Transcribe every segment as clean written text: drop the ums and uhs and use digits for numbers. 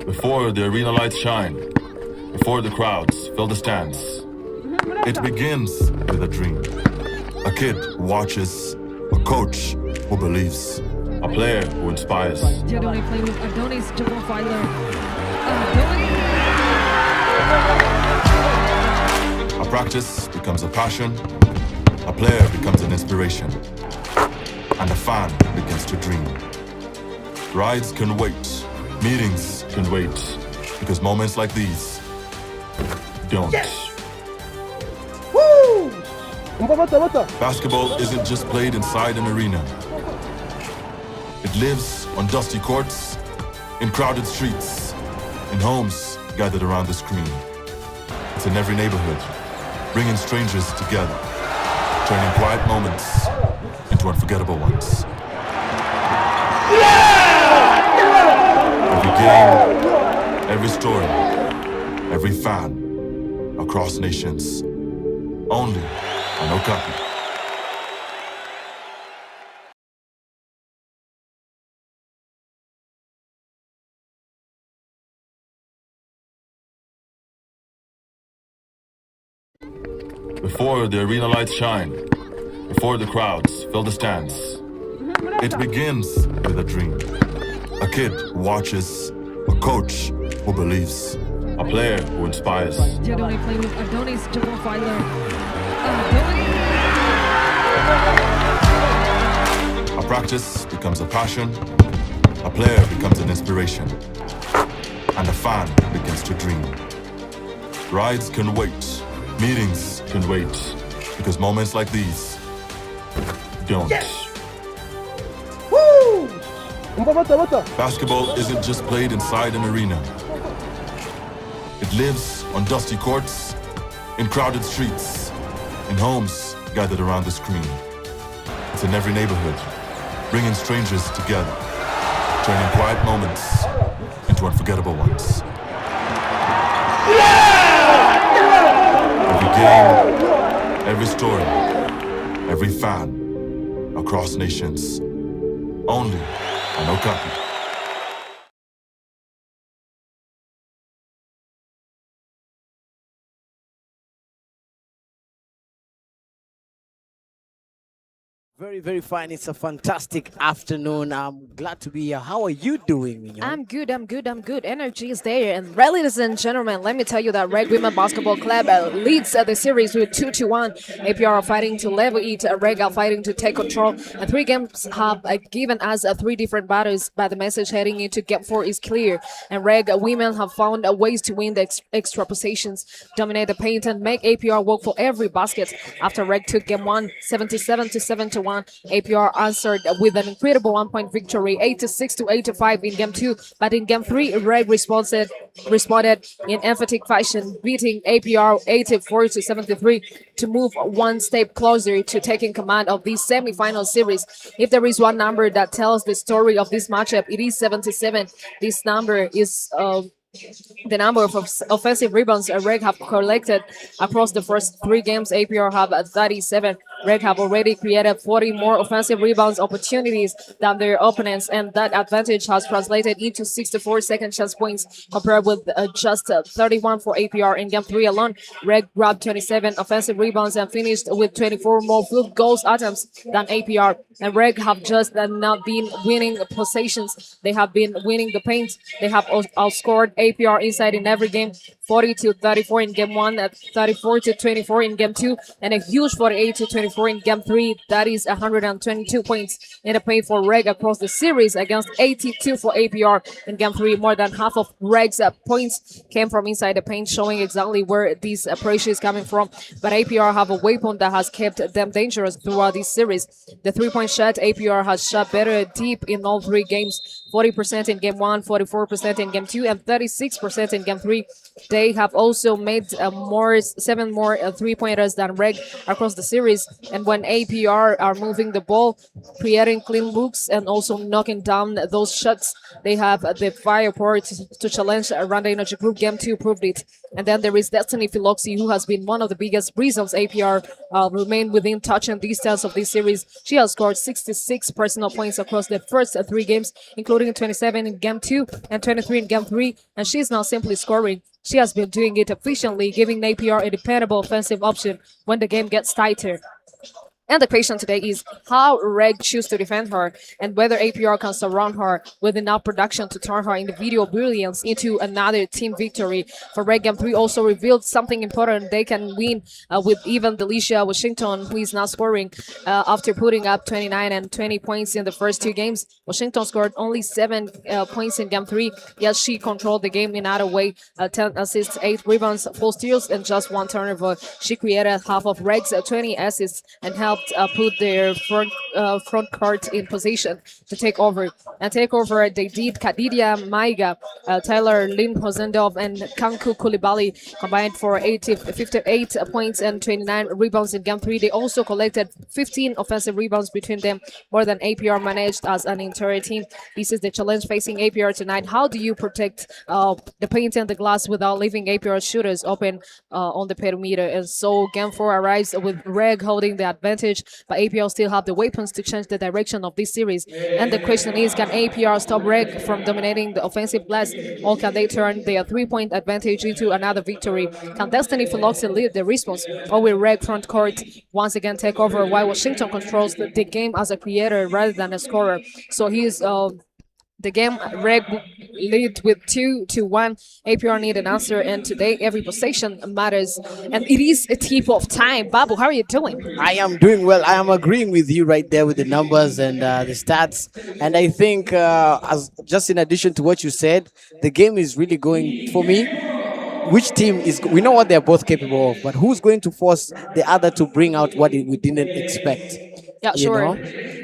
Before the arena lights shine, before the crowds fill the stands, it begins with a dream. A kid who watches, a coach who believes, a player who inspires. Adoni playing with Adoni's double filer. A practice becomes a passion, a player becomes an inspiration, and a fan begins to dream. Rides can wait, meetings can wait, because moments like these don't. Woo! Basketball isn't just played inside an arena. It lives on dusty courts, in crowded streets, in homes gathered around the screen. It's in every neighborhood, bringing strangers together, turning quiet moments into unforgettable ones. Every game, every story, every fan, across nations, only on Okapi. Before the arena lights shine, before the crowds fill the stands, it begins with a dream. A kid who watches, a coach who believes, a player who inspires. Adoni playing with Adoni's double filer. A practice becomes a passion, a player becomes an inspiration, and a fan begins to dream. Rides can wait, meetings can wait, because moments like these don't. Woo! Basketball isn't just played inside an arena. It lives on dusty courts, in crowded streets, in homes gathered around the screen. It's in every neighborhood, bringing strangers together, turning quiet moments into unforgettable ones. Every game, every story, every fan, across nations, only on Okapi. Very, very fine. It's a fantastic afternoon. I'm glad to be here. How are you doing, Mignon? I'm good. Energy is there. And ladies and gentlemen, let me tell you that REG Women Basketball Club leads the series with 2-1. APR are fighting to level it. REG are fighting to take control. And 3 games have given us 3 different battles, but the message heading into Game 4 is clear. And REG Women have found ways to win the extra possessions, dominate the paint, and make APR work for every basket. After REG took Game 1, 77-71, APR answered with an incredible 1-point victory, 86-85 in Game 2. But in Game 3, REG responded in emphatic fashion, beating APR 84-73 to move one step closer to taking command of this semi-final series. If there is one number that tells the story of this matchup, it is 77. This number is the number of offensive rebounds REG have collected across the first 3 games. APR have 37. REG have already created 40 more offensive rebounds opportunities than their opponents, and that advantage has translated into 64 second chance points compared with just 31 for APR. In Game 3 alone, REG grabbed 27 offensive rebounds and finished with 24 more field goals attempts than APR. And REG have just not been winning possessions, they have been winning the paint. They have outscored APR inside in every game, 40-34 in Game 1, 34-24 in Game 2, and a huge 48-24 in Game 3. That is 122 points in the paint for REG across the series against 82 for APR in Game 3. More than half of REG's points came from inside the paint, showing exactly where this pressure is coming from. But APR have a weapon that has kept them dangerous throughout this series. The 3-point shot, APR has shot better deep in all 3 games. 40% in Game 1, 44% in Game 2, and 36% in Game 3. They have also made 7 more 3-pointers than REG across the series. And when APR are moving the ball, creating clean looks, and also knocking down those shots, they have the firepower to challenge Rwanda Energy Group. Game 2 proved it. And then there is Destiny Philoxy, who has been one of the biggest reasons APR remain within touch and distance of this series. She has scored 66 personal points across the first 3 games, including holding 27 in game 2 and 23 in game 3, and she's not simply scoring. She has been doing it efficiently, giving APR a dependable offensive option when the game gets tighter. And the question today is how REG choose to defend her and whether APR can surround her with enough production to turn her individual brilliance into another team victory. For REG, Game 3 also revealed something important. They can win with even Delicia Washington, who is not scoring after putting up 29 and 20 points in the first 2 games. Washington scored only 7 points in Game 3, yet she controlled the game in other way. 10 assists, 8 rebounds, 4 steals, and just 1 turnover. She created half of REG's 20 assists and helped put their front court in position to take over. And take over, they did Kadidia Maiga, Tyler Lin Hosendov, and Kanku Koulibaly combined for 58 points and 29 rebounds in Game 3. They also collected 15 offensive rebounds between them, more than APR managed as an entire team. This is the challenge facing APR tonight. How do you protect the paint and the glass without leaving APR shooters open on the perimeter? And so Game 4 arrives with REG holding the advantage, but APR still have the weapons to change the direction of this series. And the question is, can APR stop REG from dominating the offensive glass, or can they turn their 3-point advantage into another victory? Can Destiny Philoxy lead the response, or will REG front court once again take over while Washington controls the game as a creator rather than a scorer? So he's the game REG lead with 2-1. APR need an answer, and today every possession matters, and it is a tip of time. Babu, how are you doing? I am doing well. I am agreeing with you right there with the numbers and the stats. And I think, as just in addition to what you said, the game is really going for me. Which team is? We know what they're both capable of, but who's going to force the other to bring out what we didn't expect? Yeah, sure.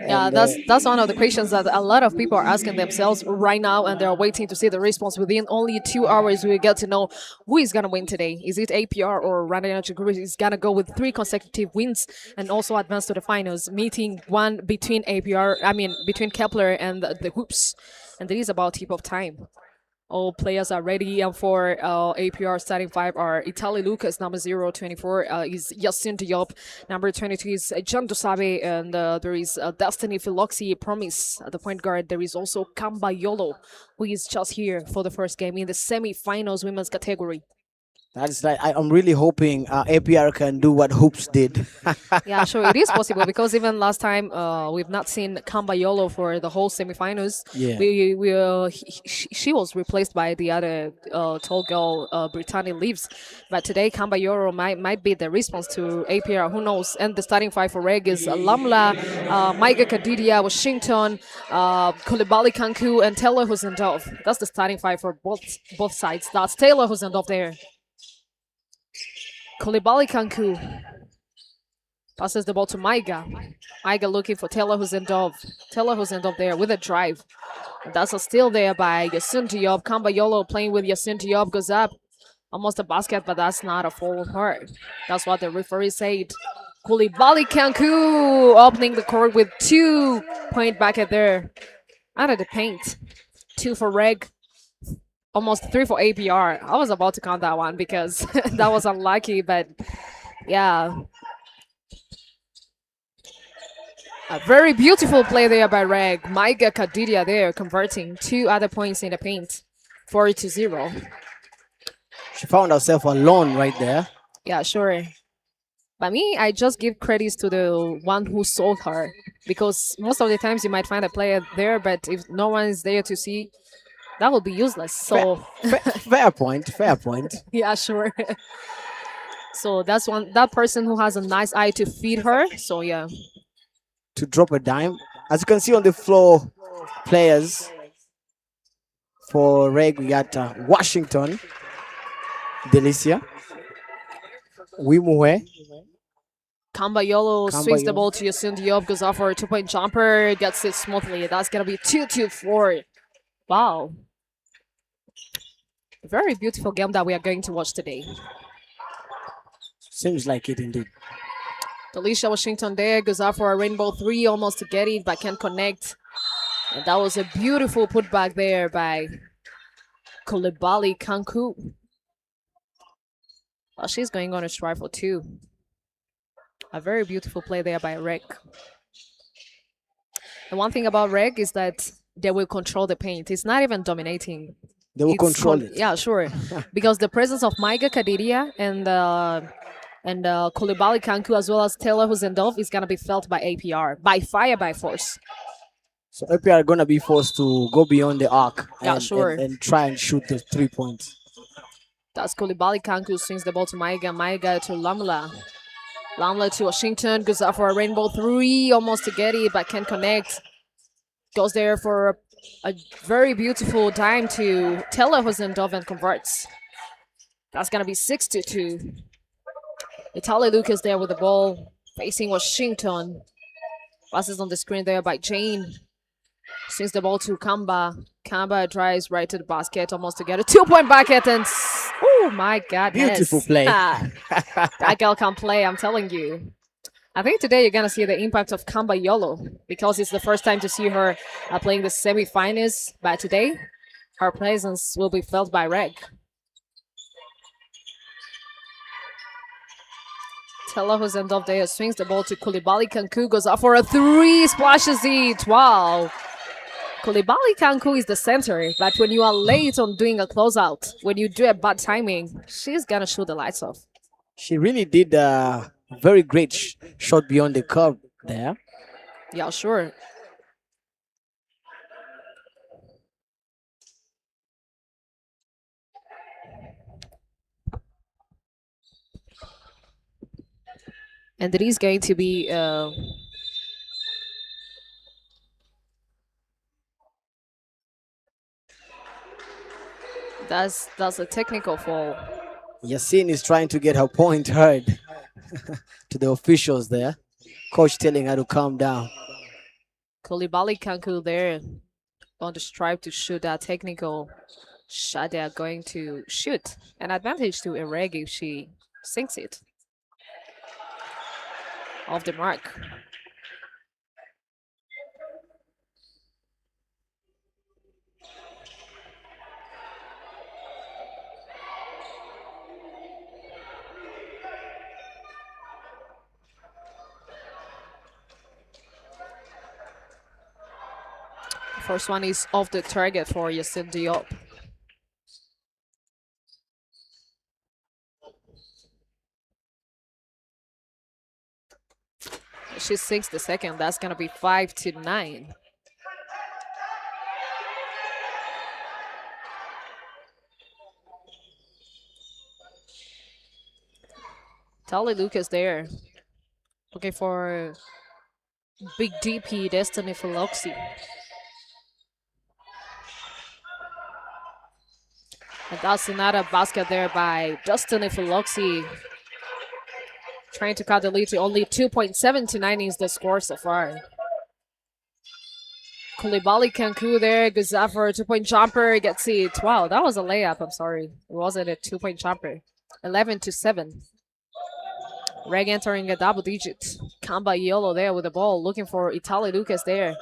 Yeah, that's one of the questions that a lot of people are asking themselves right now, and they're waiting to see the response. Within only 2 hours, we get to know who is gonna win today. Is it APR or Rwanda Energy Group is gonna go with 3 consecutive wins and also advance to the finals, meeting one between between Kepler and the Hoops, and it is about tip of time. All players are ready, and for APR starting 5 are Itali Lucas, number 024 is Yasin Diop, number 22 is John Dusabe, and there is Destiny Philoxy Promise at the point guard. There is also Kambayolo, who is just here for the first game in the semi-finals women's category. That's right. I'm really hoping APR can do what Hoops did. Yeah, sure, it is possible, because even last time we've not seen Kambayolo for the whole semifinals. Yeah. She was replaced by the other tall girl, Brittany Leaves, but today Kambayolo might be the response to APR. Who knows? And the starting 5 for REG is Lamla, Maiga Kadidia, Washington, Koulibaly Kanku, and Taylor Husendov. That's the starting 5 for both sides. That's Taylor Husendov there. Koulibaly Kanku passes the ball to Maiga. Maiga looking for Taylor Husendov. Taylor Husendov there with a drive. And that's a steal there by Yasin Diop. Kambayolo playing with Yasin Diop goes up. Almost a basket, but that's not a foul on her. That's what the referee said. Koulibaly Kanku opening the court with 2-point bucket there. Out of the paint. 2 for REG. Almost 3 for APR. I was about to count that one because that was unlucky, but yeah. A very beautiful play there by REG. Maiga Kadidia there converting 2 other points in the paint. 4-0. She found herself alone right there. Yeah, sure. But me, I just give credits to the one who sold her, because most of the times you might find a player there, but if no one is there to see, that would be useless. So fair point. Fair point. Yeah, sure. So that's that person who has a nice eye to feed her. So yeah. To drop a dime. As you can see on the floor, players for REG, we got Washington, Delicia, Wimuwe. Kambayolo swings the ball to Yasin Diop, goes off for a 2-point jumper, gets it smoothly. That's going to be 2-4. Wow. Very beautiful game that we are going to watch today. Seems like it indeed. Delicia Washington there goes out for a rainbow 3, almost to get it, but can't connect. And that was a beautiful putback there by Koulibaly Kanku. Well, she's going on a strike for 2. A very beautiful play there by REG. The one thing about REG is that they will control the paint. It's not even dominating. They will It's control it. Yeah, sure. Because the presence of Maiga Kadiria and Koulibaly Kanku as well as Taylor Huzendov is gonna be felt by APR by fire by force. So APR are gonna be forced to go beyond the arc Yeah, and, sure. and try and shoot the 3 points. That's Koulibaly Kanku swings the ball to Maiga. Maiga to Lamla. Lamla to Washington. Goes out for a rainbow 3. Almost to get it, but can't connect. Goes there for a very beautiful dime to Taylor Huzendov and converts. That's gonna be 6-2. Italy Lucas there with the ball, facing Washington. Passes on the screen there by Jane. Swings the ball to Kamba. Kamba drives right to the basket, almost to get a 2-point bucket, and oh my goodness. Beautiful play. That girl can play, I'm telling you. I think today you're gonna see the impact of Kamba Yolo because it's the first time to see her playing the semi-finals. But today, her presence will be felt by REG. Taylor Huzendov there swings the ball to Koulibaly Kanku, goes up for a 3, splashes it. Wow. Koulibaly Kanku is the center, but when you are late on doing a closeout, when you do a bad timing, she's gonna shoot the lights off. She really did a very great shot beyond the curve there. Yeah, sure. And it is going to be that's a technical foul. Yassine is trying to get her point heard to the officials there. Coach telling her to calm down. Koulibaly Kanku there on the stripe to shoot that technical shot. They are going to shoot. An advantage to REG if she sinks it. Off the mark. First one is off the target for Yassine Diop. She sinks the second. That's gonna be 5-9. Tali Lucas there, looking for big DP Destiny Philoxy. And that's another basket there by Destiny Philoxy. Trying to cut the lead to only 2.7-9 is the score so far. Koulibaly Kanku there, goes out for a 2-point jumper, gets it. Wow, that was a layup, I'm sorry. It wasn't a 2-point jumper. 11-7. REG entering a double digit. Kamba Yolo there with the ball, looking for Italy Lucas there.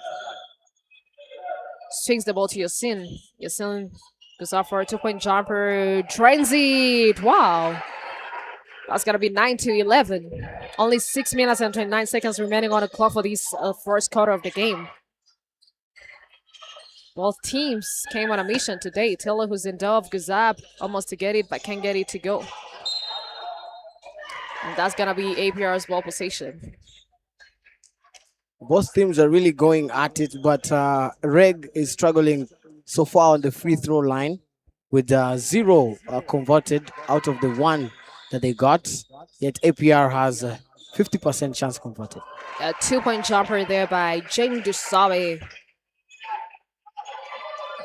Swings the ball to Yassine. Yassine goes out for a 2-point jumper, drains it. Wow. That's gonna be 9-11. Only 6 minutes and 29 seconds remaining on the clock for this first quarter of the game. Both teams came on a mission today. Taylor Huzendov goes up, almost to get it, but can't get it to go. And that's gonna be APR's ball possession. Both teams are really going at it, but REG is struggling so far on the free throw line with 0 converted out of the 1 that they got. Yet APR has a 50% chance converted. A 2-point jumper there by Jane Dusabe.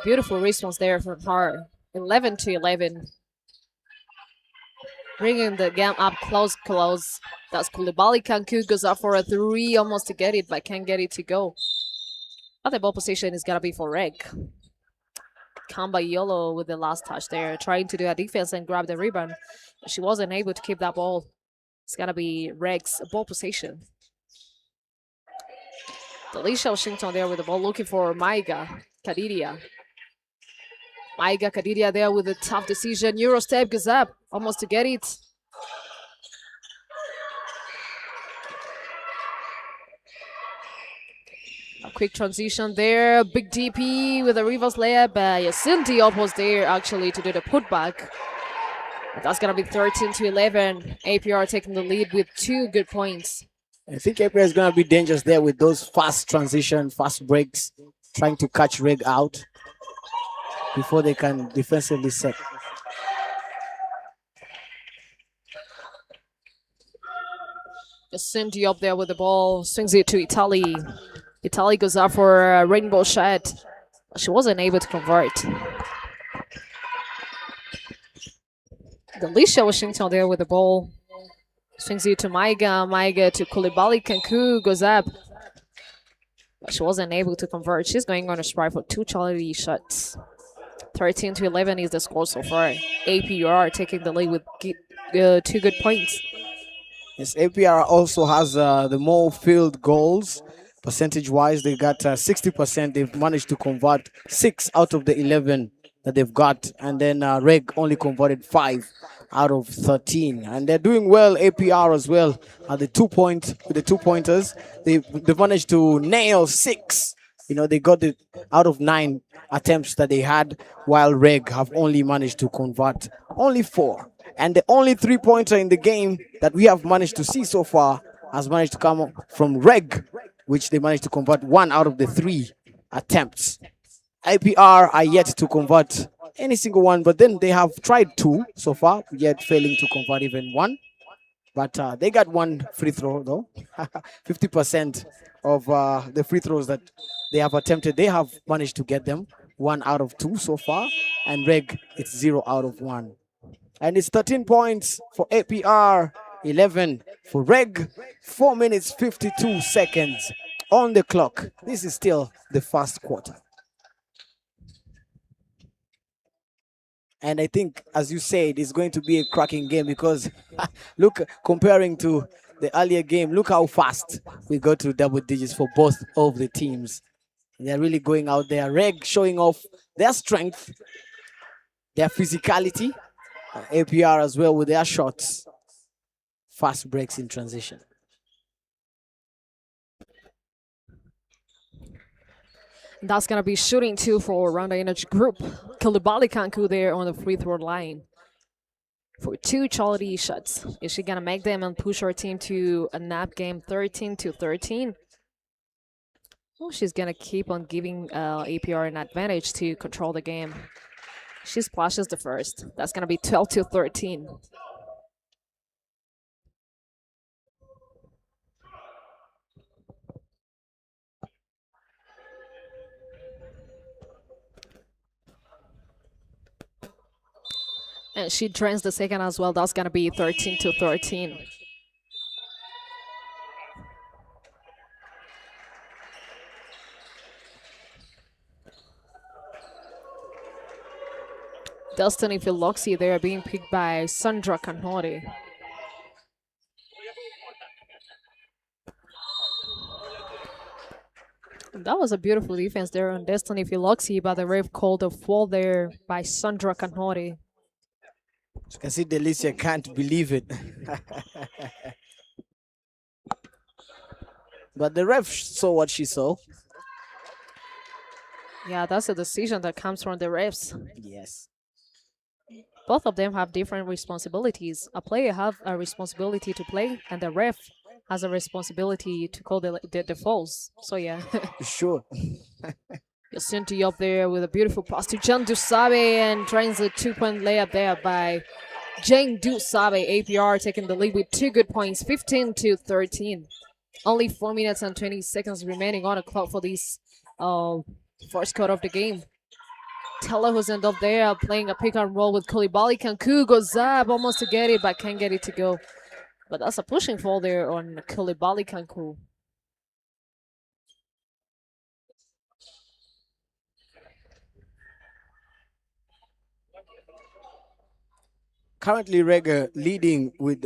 Beautiful response there from her. 11-11. Bringing the game up close. That's Koulibaly Kanku goes up for a 3, almost to get it, but can't get it to go. Other ball position is gonna be for REG. Kamba Yolo with the last touch there, trying to do a defense and grab the rebound. But she wasn't able to keep that ball. It's gonna be REG's ball position. Delisha Washington there with the ball, looking for Maiga Kadiria. Maiga Kadiria there with a tough decision. Euro step goes up, almost to get it. quick transition there. Big DP with a reverse layup. Yasin Diop was there actually to do the putback. That's going to be 13-11. APR taking the lead with 2 good points. I think APR is going to be dangerous there with those fast transition, fast breaks, trying to catch Reg out before they can defensively set. Cindy up there with the ball, swings it to Italy. Italy goes up for a rainbow shot. She wasn't able to convert. Delisha Washington there with the ball. Swings it to Maiga. Maiga to Koulibaly. Kanku goes up. But she wasn't able to convert. She's going on a strike for 2 Charlie shots. 13-11 is the score so far. APR taking the lead with 2 good points. Yes, APR also has the more field goals. Percentage-wise, they got 60%. They've managed to convert 6 out of the 11 that they've got. And then REG only converted 5 out of 13. And they're doing well, APR as well. With the 2-pointers, they've managed to nail 6. You know, they got it out of 9 attempts that they had, while REG have only managed to convert only 4. And the only 3-pointer in the game that we have managed to see so far has managed to come from REG, which they managed to convert 1 out of the 3 attempts. APR are yet to convert any single one, but then they have tried 2 so far, yet failing to convert even 1. But they got 1 free throw, though. 50% of the free throws that they have attempted, they have managed to get them. 1 out of 2 so far, and REG, it's 0 out of 1. And it's 13 points for APR, 11 for REG, 4 minutes, 52 seconds on the clock. This is still the first quarter. And I think, as you said, it's going to be a cracking game because, look, comparing to the earlier game, look how fast we got to double digits for both of the teams. They're really going out there. REG showing off their strength, their physicality. APR as well with their shots. Fast breaks in transition. That's going to be shooting 2 for Ronda Energy Group. Koulibaly Kanku there on the free throw line for 2 Charlie shots. Is she going to make them and push her team to a nap game 13-13? Oh, she's going to keep on giving APR an advantage to control the game. She splashes the first. That's going to be 12-13. And she drains the second as well. That's going to be 13-13. Destiny Philoxy there being picked by Sandra Canori. That was a beautiful defense there on Destiny Philoxy, but the ref called a foul there by Sandra Canori. You can see Delicia can't believe it. But the ref saw what she saw. Yeah, that's a decision that comes from the refs. Yes. Both of them have different responsibilities. A player have a responsibility to play, and the ref has a responsibility to call the fouls. So yeah. Sure. Yacinti up there with a beautiful pass to Jan Dusabe and drains the 2-point layup there by Jane Dusabe. APR taking the lead with 2 good points, 15-13. Only 4 minutes and 20 seconds remaining on the clock for this first quarter of the game. Teller who's end up there playing a pick and roll with Koulibaly. Kanku goes up almost to get it, but can't get it to go. But that's a pushing fall there on Koulibaly Kanku. Currently, REG leading with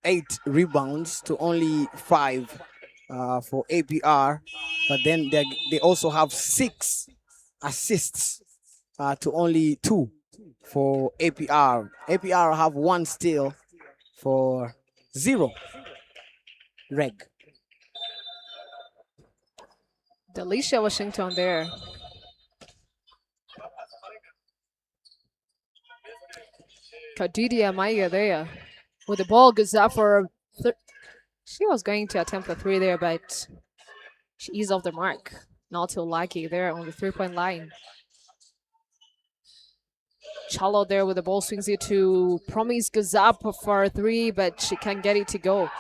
8 rebounds to only 5 for APR. But then they also have 6 assists to only 2 for APR. APR have 1 steal for 0 REG. Alicia Washington there. Kadidia Maya there. With the ball goes up for she was going to attempt a 3 there, but she is off the mark. Not too lucky there on the 3-point line. Chalo there with the ball, swings it to Promise, goes up for a 3, but she can't get it to go.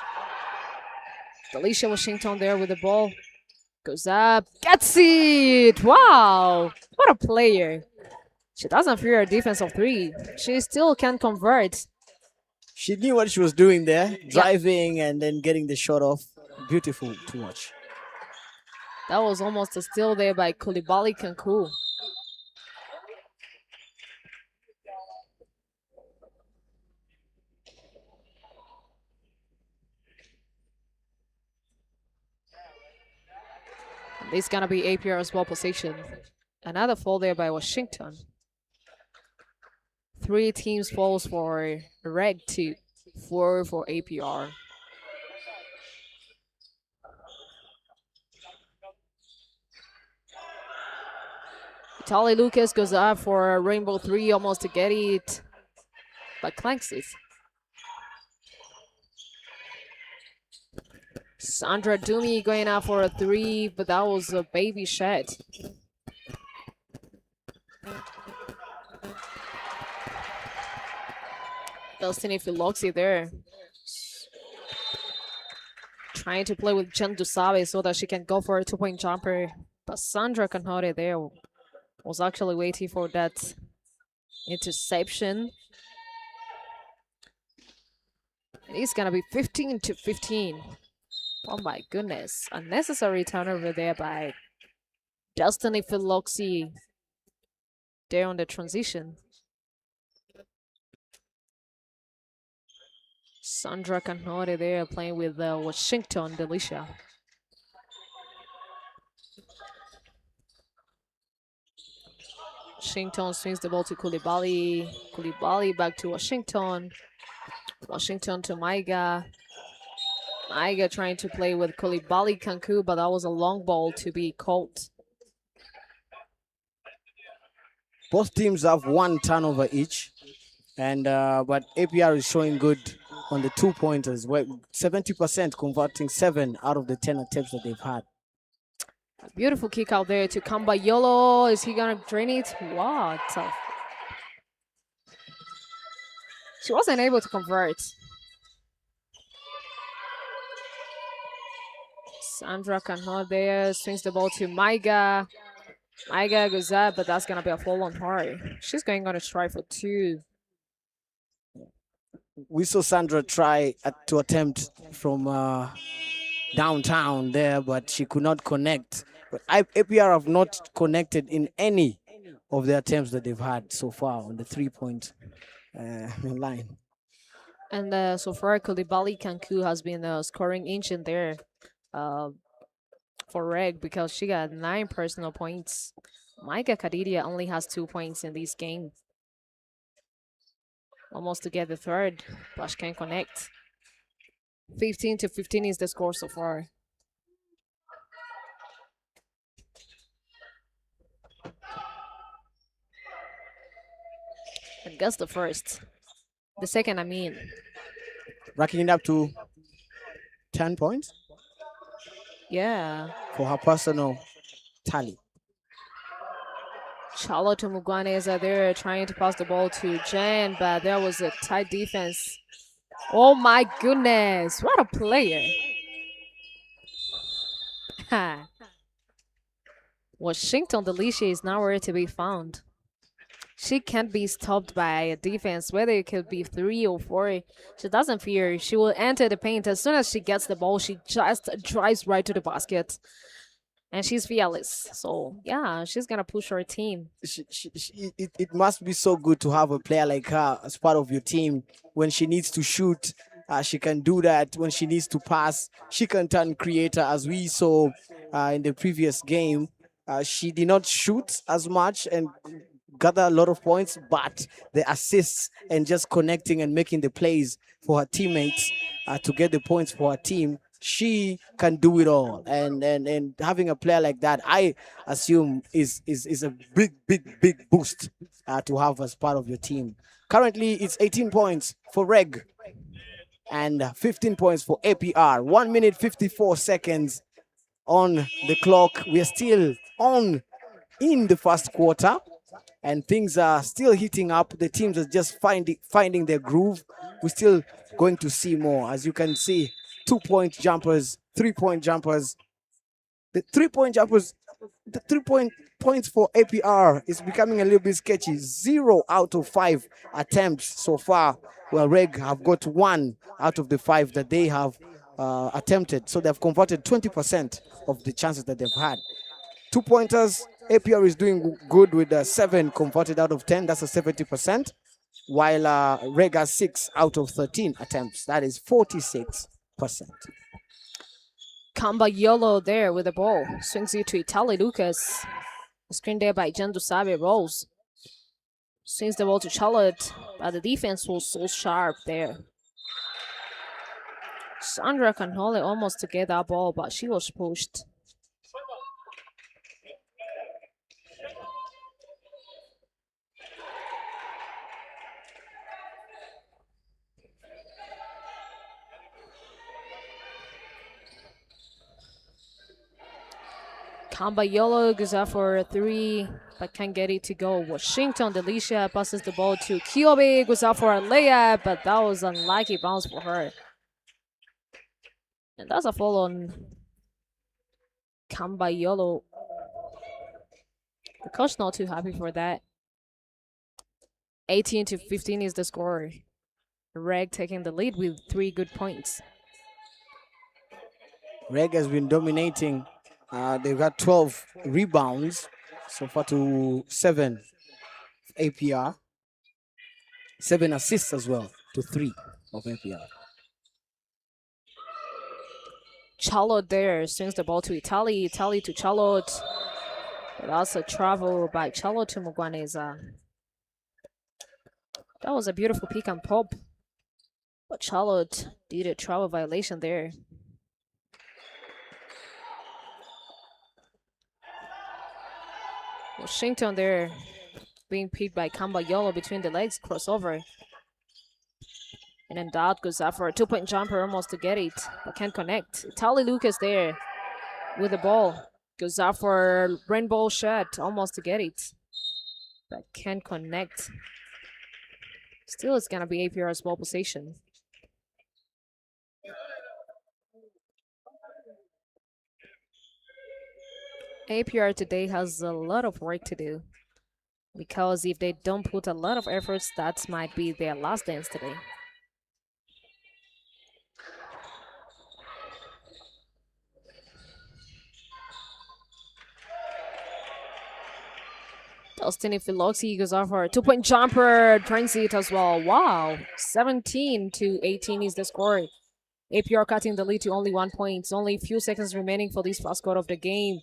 Alicia Washington there with the ball. Goes up, gets it! Wow! What a player. She doesn't fear a defense of 3. She still can convert. She knew what she was doing there, driving and then getting the shot off. Beautiful to watch. That was almost a steal there by Koulibaly Kankou. This is gonna be APR as well possession. Another fall there by Washington. 3 teams falls for REG, 2, 4 for APR. Tali Lucas goes up for a rainbow 3, almost to get it, but clanks it. Sandra Dumi going out for a 3, but that was a baby shot. Destiny Philoxi there. Trying to play with Jen Dusabe so that she can go for a 2-point jumper. But Sandra Canhore there was actually waiting for that interception. It's gonna be 15-15. Oh my goodness. Unnecessary turnover there by Destiny Philoxi there on the transition. Sandra Canhore there playing with Washington Delicia. Washington swings the ball to Koulibaly. Koulibaly back to Washington. Washington to Maiga. Maiga trying to play with Koulibaly Kankou, but that was a long ball to be called. Both teams have 1 turnover each, and but APR is showing good on the 2-pointers, where 70% converting 7 out of the 10 attempts that they've had. A beautiful kick out there to Kambayolo. Is he gonna drain it? What? She wasn't able to convert. Sandra Canhore there swings the ball to Maiga. Maiga goes up, but that's gonna be a fall on her. She's going on a try for 2. We saw Sandra try to attempt from downtown there, but she could not connect. But APR have not connected in any of the attempts that they've had so far on the 3-point line. And so far, Koulibaly Kankou has been the scoring engine there for REG because she got 9 personal points. Micah Kadidia only has 2 points in this game. Almost to get the 3rd, but she can't connect. 15-15 is the score so far. And that's the first. The second, I mean. Racking it up to 10 points? Yeah. For her personal tally. Charlotte Mugwaneza are there trying to pass the ball to Jen, but there was a tight defense. Oh my goodness, what a player. Washington Delicia is nowhere to be found. She can't be stopped by a defense, whether it could be 3 or 4. She doesn't fear. She will enter the paint. As soon as she gets the ball, she just drives right to the basket. And she's fearless. So, yeah, she's going to push her team. It must be so good to have a player like her as part of your team. When she needs to shoot, she can do that. When she needs to pass, she can turn creator, as we saw in the previous game. She did not shoot as much and gather a lot of points, but the assists and just connecting and making the plays for her teammates to get the points for her team she can do it all, and having a player like that, I assume is a big boost to have as part of your team. Currently, it's 18 points for Reg and 15 points for APR. 1 minute 54 seconds on the clock. We are still on in the first quarter, and things are still heating up. The teams are just finding their groove. We're still going to see more. As you can see, 2-point jumpers, 3-point jumpers. The 3-point jumpers, the 3-point points for APR is becoming a little bit sketchy. 0 out of 5 attempts so far. Well, Reg have got 1 out of the 5 that they have attempted. So they've converted 20% of the chances that they've had. 2-pointers, APR is doing good with 7 converted out of 10. That's a 70%. While Reg has 6 out of 13 attempts. That is 46%. Kamba Yolo there with the ball. Swings it to Itali Lucas. Screen there by Jan Dusabe. Rolls. Swings the ball to Charlotte. But the defense was so sharp there. Sandra Canole almost to get that ball, but she was pushed. Kamba Yolo goes out for a 3, but can't get it to go. Washington Delicia passes the ball to Kyobe, goes out for a layup, but that was an unlucky bounce for her. And that's a fall on Kamba Yolo. The coach not too happy for that. 18-15 is the score. Reg taking the lead with 3 good points. Reg has been dominating. They've got 12 rebounds so far to 7 APR. 7 assists as well to 3 of APR. Charlotte there swings the ball to Italy. Italy to Charlotte. But also travel by Charlotte to Mugwaneza. That was a beautiful pick and pop. But Charlotte did a travel violation there. Washington there being picked by Kamba Yolo between the legs, crossover. And then Dot goes out for a 2-point jumper almost to get it, but can't connect. Itali Lucas there with the ball. Goes out for rainbow shot almost to get it, but can't connect. Still, it's going to be APR's ball possession. APR today has a lot of work to do, because if they don't put a lot of efforts, that might be their last dance today. Dustin Philoxi goes off for a 2-point jumper, turns it as well. Wow, 17-18 is the score. APR cutting the lead to only 1 point. Only a few seconds remaining for this first quarter of the game.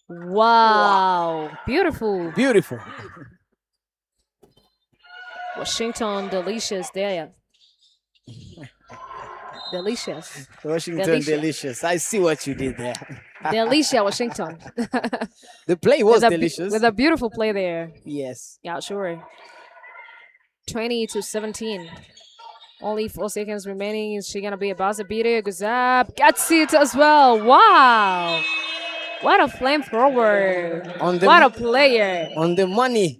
Wow. Beautiful. Beautiful. Washington delicious there. Delicious. Washington delicious. I see what you did there. Delicia Washington. The play was delicious. With a beautiful play there. Yes. Yeah, sure. 20-17. Only 4 seconds remaining. Is she gonna be a buzzer beater? Goes up. Gets it as well. Wow. What a flamethrower. What a player. On the money.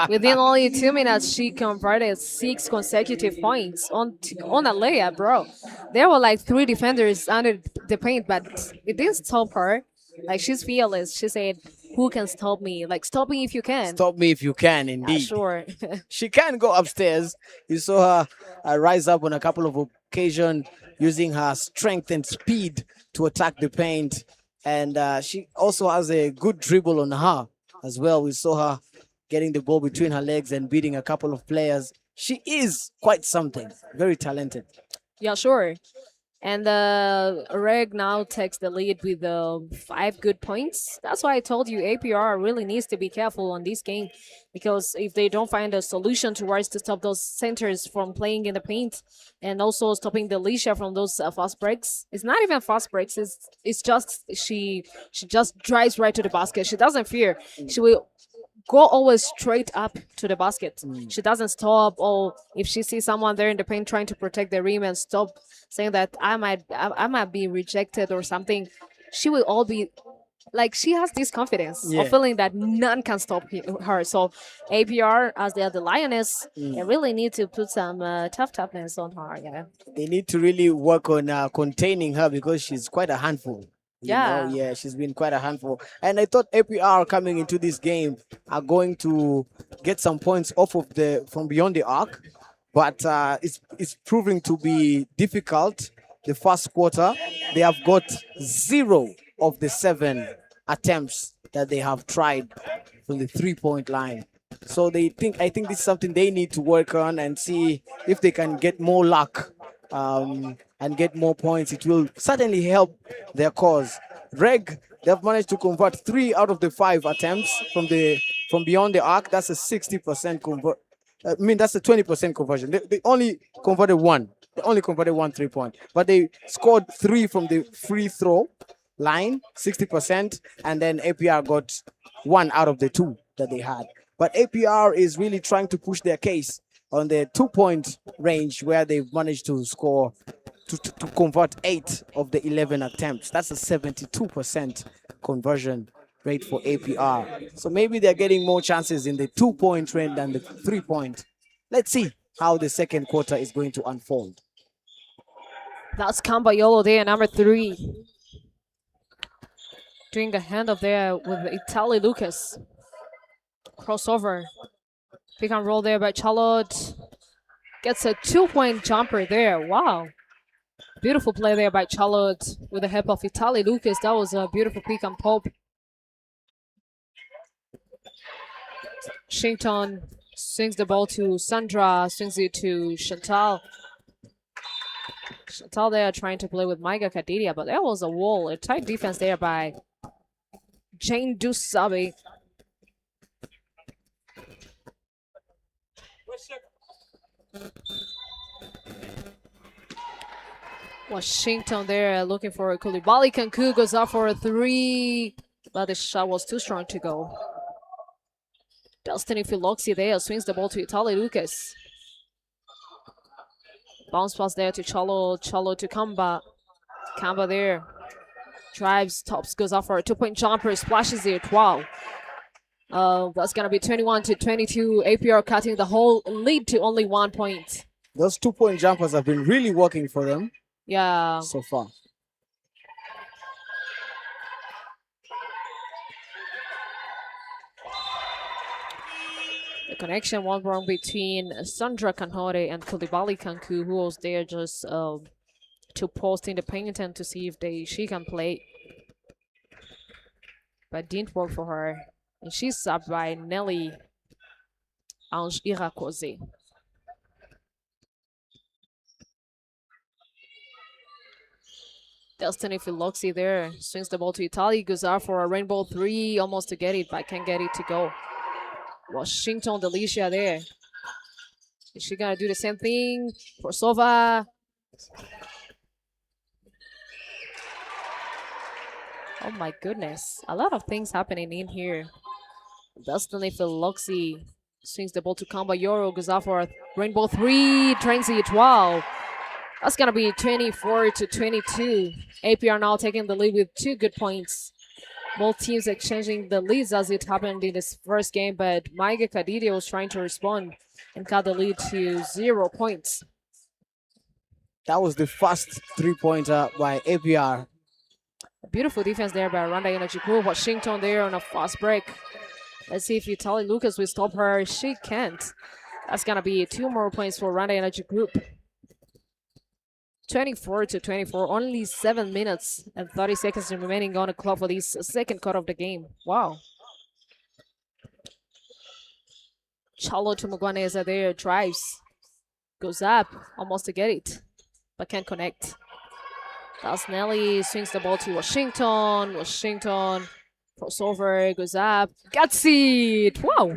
Within only 2 minutes, she converted 6 consecutive points on a layup, bro. There were like 3 defenders under the paint, but it didn't stop her. Like, she's fearless. She said, who can stop me? Like, stop me if you can. Stop me if you can, indeed. Sure. She can go upstairs. You saw her rise up on a couple of occasions using her strength and speed to attack the paint. And she also has a good dribble on her as well. We saw her getting the ball between her legs and beating a couple of players. She is quite something. Very talented. Yeah, sure. And Reg now takes the lead with 5 good points. That's why I told you APR really needs to be careful on this game, because if they don't find a solution towards to stop those centers from playing in the paint, and also stopping the Alicia from those fast breaks. It's not even fast breaks. It's just she just drives right to the basket. She doesn't fear. She will go always straight up to the basket. She doesn't stop, or if she sees someone there in the paint trying to protect the rim and stop saying that I might be rejected or something. She will all be like, she has this confidence Yeah. of feeling that none can stop her. So APR, as they are the lioness, they really need to put some toughness on her. Yeah. They need to really work on containing her because she's quite a handful. You know? Yeah. Yeah, she's been quite a handful. And I thought APR coming into this game are going to get some points off of from beyond the arc, but it's proving to be difficult. The first quarter, they have got 0 of the 7 attempts that they have tried from the 3-point line. So I think this is something they need to work on and see if they can get more luck and get more points. It will certainly help their cause. REG, they've managed to convert 3 out of the 5 attempts from beyond the arc. That's a 60% convert. I mean, that's a 20% conversion. They only converted 1. They only converted 1 3-point, but they scored 3 from the free throw line, 60%, and then APR got 1 out of the 2 that they had. But APR is really trying to push their case on the 2-point range, where they've managed to score to convert 8 of the 11 attempts. That's a 72% conversion rate for APR. So maybe they're getting more chances in the 2-point range than the 3-point. Let's see how the second quarter is going to unfold. That's Cambayolo there, number 3. Doing a handoff there with Itali Lucas. Crossover. Pick and roll there by Charlotte. Gets a 2-point jumper there. Wow. Beautiful play there by Charlotte with the help of Itali Lucas. That was a beautiful pick and pop. Shington swings the ball to Sandra, swings it to Chantal. Chantal there trying to play with Maiga Kadidia, but there was a wall, a tight defense there by Jane Dusabe. Washington there looking for a Koulibaly. Kanku goes up for a 3, but the shot was too strong to go. Destiny Philoxi there swings the ball to Itali Lucas. Bounce pass there to Chalo. Chalo to Kamba. Kamba there. Drives, tops, goes off for a 2-point jumper, splashes it. Wow. That's going to be 21-22. APR cutting the whole lead to only 1 point. Those 2-point jumpers have been really working for them. Yeah. So far. The connection was wrong between Sandra Kanhore and Koulibaly Kanku, who was there just to post in the paint and to see if she can play. But didn't work for her. And she's subbed by Nelly Ange Irakoze. Destiny Philoxi there swings the ball to Italy. Goes out for a rainbow 3, almost to get it, but can't get it to go. Washington Delicia there. Is she gonna do the same thing? Korsova. Oh my goodness. A lot of things happening in here. Destiny Philoxi swings the ball to Kamba Yoro. Goes out for a rainbow 3. Trains it. Wow. That's going to be 24-22. APR now taking the lead with 2 good points. Both teams exchanging the leads as it happened in this first game, but Maiga Kadidia was trying to respond and cut the lead to 0 points. That was the first 3-pointer by APR. A beautiful defense there by Rwanda Energy Group. Washington there on a fast break. Let's see if Itali Lucas will stop her. She can't. That's going to be 2 more points for Rwanda Energy Group. 24-24, only 7 minutes and 30 seconds remaining on the clock for this second quarter of the game. Wow. Chalo to Mugwaneza there, drives, goes up, almost to get it, but can't connect. That's Nelly, swings the ball to Washington. Washington, crossover, goes up. Gets it! Wow,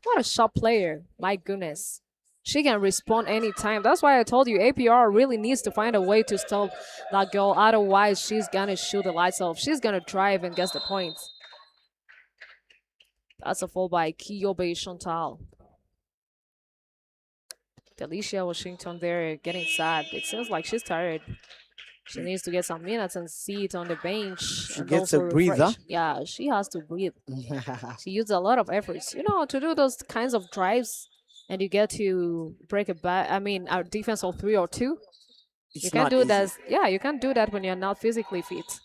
what a shot player. My goodness. She can respond anytime. That's why I told you APR really needs to find a way to stop that girl. Otherwise, she's gonna shoot the lights off. She's gonna drive and get the points. That's a fall by Kiyobe Chantal. Delicia Washington there getting sad. It seems like she's tired. She needs to get some minutes and sit on the bench. She and gets a also breather. refresh. Yeah, she has to breathe. She used a lot of efforts, to do those kinds of drives, and you get to break a back. I mean, our defense of 3 or 2. It's You can't not do easy. that. Yeah, you can't do that when you're not physically fit.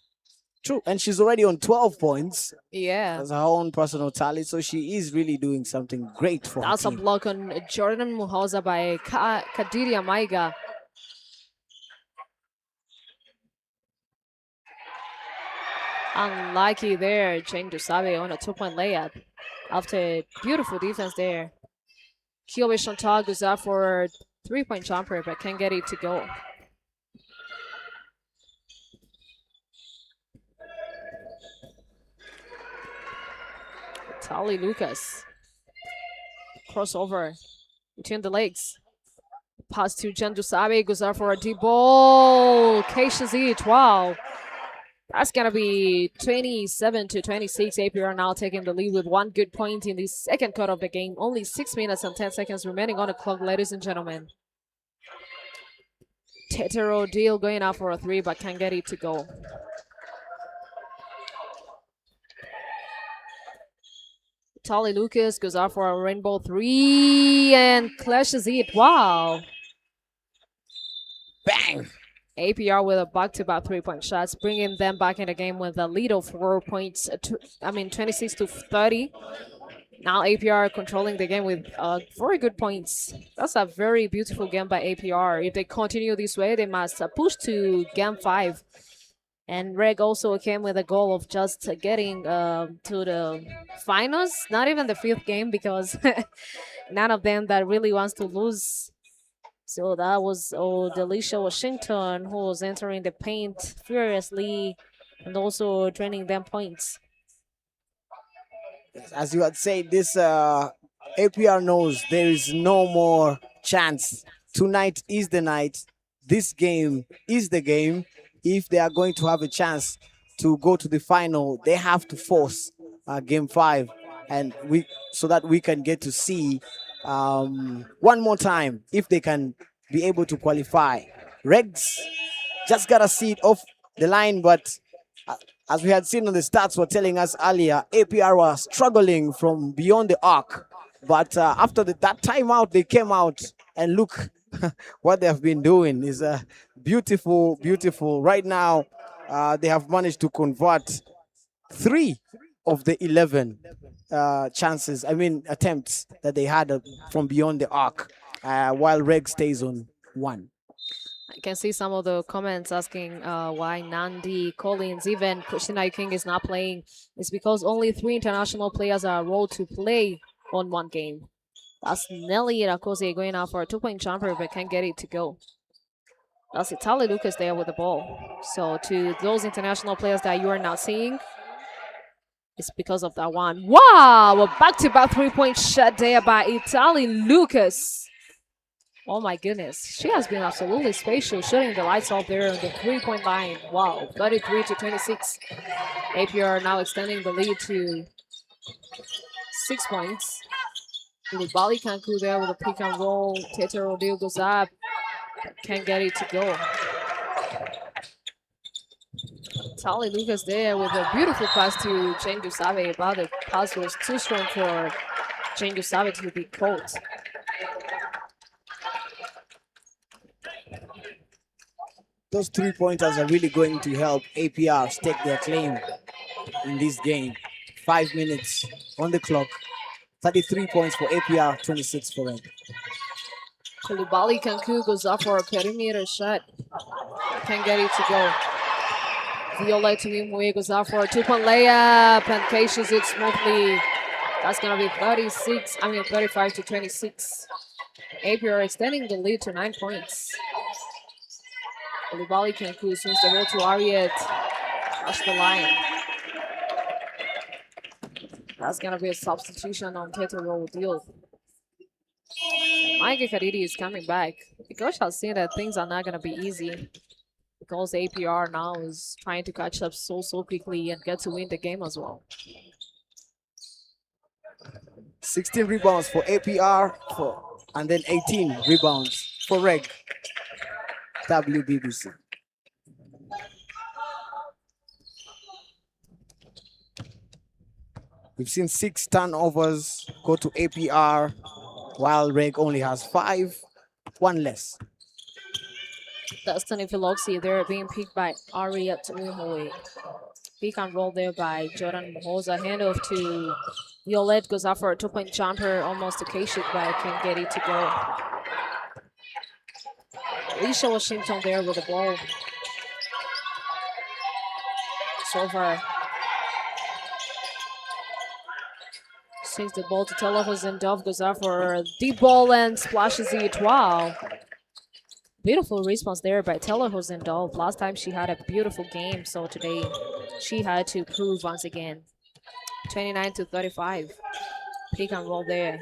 True, and she's already on 12 points Yeah. as her own personal tally, so she is really doing something great for That's her a team. block on Jordan Muhoza by Kadiria Maiga. Unlucky there, Jane Dusabe on a 2-point layup after beautiful defense there. Kiyobe Chantal goes out for 3-point jumper but can't get it to go. Tali Lucas. Crossover between the legs. Pass to Jen Dusabe, goes out for a deep ball. Cations it. Wow. That's going to be 27-26. APR now taking the lead with 1 good point in the second quarter of the game. Only 6 minutes and 10 seconds remaining on the clock, ladies and gentlemen. Tetero Deal going out for a 3, but can't get it to go. Tali Lucas goes out for a rainbow 3 and clashes it. Wow. Bang! APR with a back-to-back 3-point shots, bringing them back in the game with a lead of 4 points. 26-30. Now APR controlling the game with very good points. That's a very beautiful game by APR. If they continue this way, they must push to game 5. And REG also came with a goal of just getting to the finals, not even the 5th game, because none of them that really wants to lose. So that was Delicia Washington, who was entering the paint furiously and also draining them points. As you had said, this APR knows there is no more chance. Tonight is the night. This game is the game. If they are going to have a chance to go to the final, they have to force game 5, and so that we can get to see one more time if they can be able to qualify. Regs just gotta see it off the line, but as we had seen on the stats were telling us earlier, APR was struggling from beyond the arc. But after that timeout, they came out and look what they have been doing is beautiful, beautiful. Right now, they have managed to convert 3 of the 11 attempts that they had from beyond the arc, while Reg stays on 1. I can see some of the comments asking why Nandi Collins, even Kushina King is not playing. It's because only 3 international players are rolled to play on 1 game. That's Nelly Rakose going out for a 2-point jumper but can't get it to go. That's Itali Lucas there with the ball. So to those international players that you are not seeing, it's because of that one. Wow! A back-to-back 3-point shot there by Itali Lucas. Oh my goodness. She has been absolutely spatial, shooting the lights off there on the 3-point line. Wow. 33-26. APR now extending the lead to 6 points. Bali Kanku there with a pick and roll. Tetero Deal goes up. Can't get it to go. Tali Lucas there with a beautiful pass to Jane Dusabe, but the pass was too strong for Jane Dusabe to be caught. Those 3-pointers are really going to help APR stake their claim in this game. 5 minutes on the clock. 33 points for APR, 26 for Red. Kulubali Kanku goes up for a perimeter shot. Can't get it to go. Viola Tuimwe goes out for a 2-point layup and caches it smoothly. That's going to be 35-26. APR extending the lead to 9 points. Koulibaly can swings the ball to Ariet. Touch the line. That's gonna be a substitution on Teto deal. Mike Kadidi is coming back. The coach has seen that things are not gonna be easy because APR now is trying to catch up so quickly and get to win the game as well. 16 rebounds for APR and then 18 rebounds for REG. WBBC. We've seen 6 turnovers go to APR, while REG only has 5, 1 less. Destiny Philoxy, they're being picked by Ariat Umoe. Pick and roll there by Jordan Mohoza. Handoff to Violet goes out for a 2-point jumper, almost a K-shoot, but can't get it to go. Alicia Washington there with the ball. It's over. Swings the ball to Telehos, Dove goes out for a deep ball and splashes it. Wow. Beautiful response there by Telehos and Dove. Last time she had a beautiful game, so today she had to prove once again. 29-35. Pick and roll there.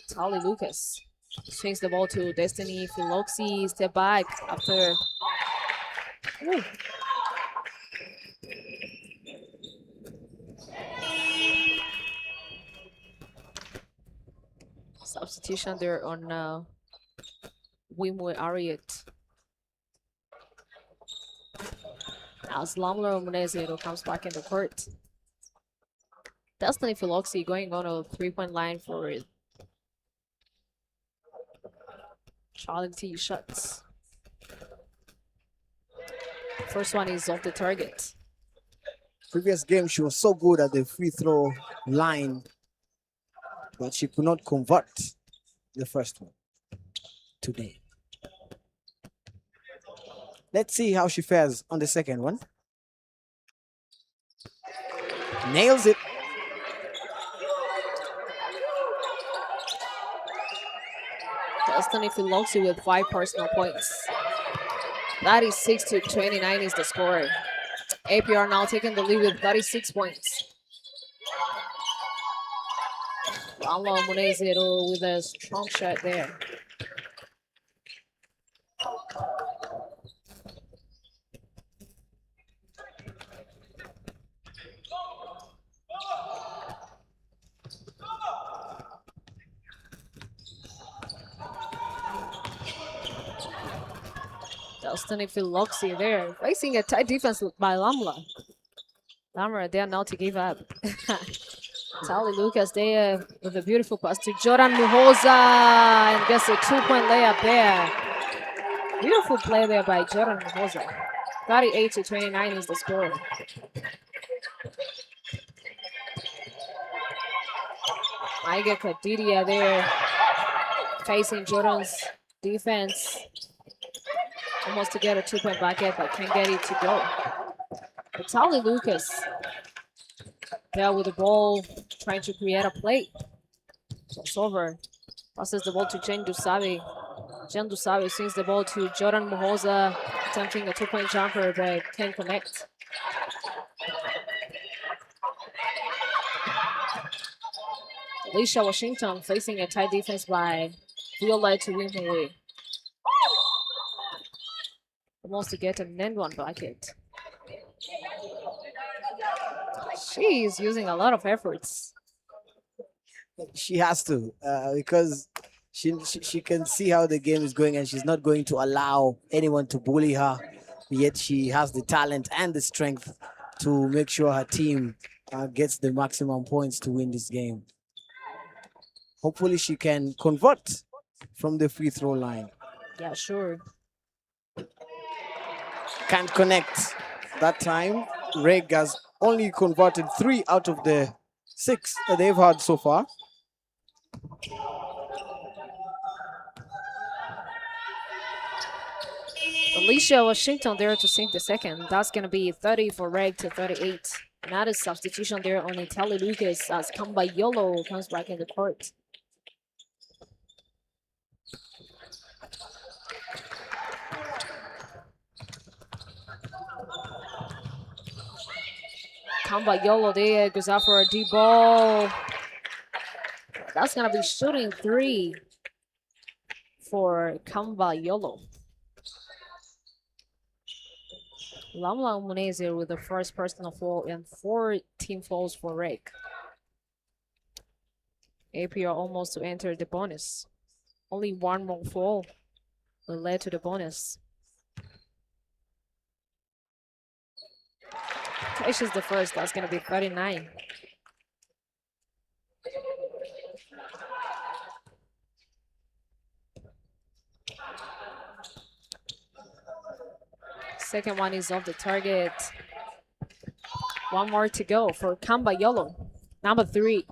Tali Lucas swings the ball to Destiny Philoxy. Step back after. Ooh. Substitution there on Wimwe Ariat. As Lamlo Munezero comes back in the court. Destiny Philoxy going on a 3-point line for Charlie T shots. First one is off the target. Previous game, she was so good at the free throw line, but she could not convert the first one today. Let's see how she fares on the second one. Nails it. Destiny Philoxy with 5 personal points. 36-29 is the score. APR now taking the lead with 36 points. Lamlo Munezero with a strong shot there. Destiny Philoxy there, facing a tight defense by Lamla. Lamla there now to give up. Tali Lucas there with a beautiful pass to Jordan Muhoza and gets a 2-point layup there. Beautiful play there by Jordan Muhoza. 38-29 is the score. Maiga Kadidia there facing Jordan's defense. Almost to get a 2-point bucket, but can't get it to go. But Tali Lucas there with the ball, trying to create a play. It's over. Passes the ball to Jen Dusabe. Jen Dusabe swings the ball to Jordan Mohoza, attempting a 2-point jumper, but can't connect. Alicia Washington facing a tight defense by Viola to win away. Wants to get an end one bucket. She is using a lot of efforts. She has to, because she can see how the game is going and she's not going to allow anyone to bully her. Yet she has the talent and the strength to make sure her team gets the maximum points to win this game. Hopefully she can convert from the free throw line. Yeah, sure. Can't connect that time. REG has only converted 3 out of the 6 that they've had so far. Alicia Washington there to sink the second. That's going to be 30 for REG to 38. Another substitution there on Tali Lucas as Cambayolo comes back in the court. Kamba Yolo there goes out for a deep ball. That's gonna be shooting 3 for Kamba Yolo. Lamla Munezir with the first personal foul and 4 team fouls for REG. APR almost to enter the bonus. Only 1 more foul will lead to the bonus. Cash is the first. That's gonna be 39. Second one is off the target. 1 more to go for Kamba Yolo, number 3.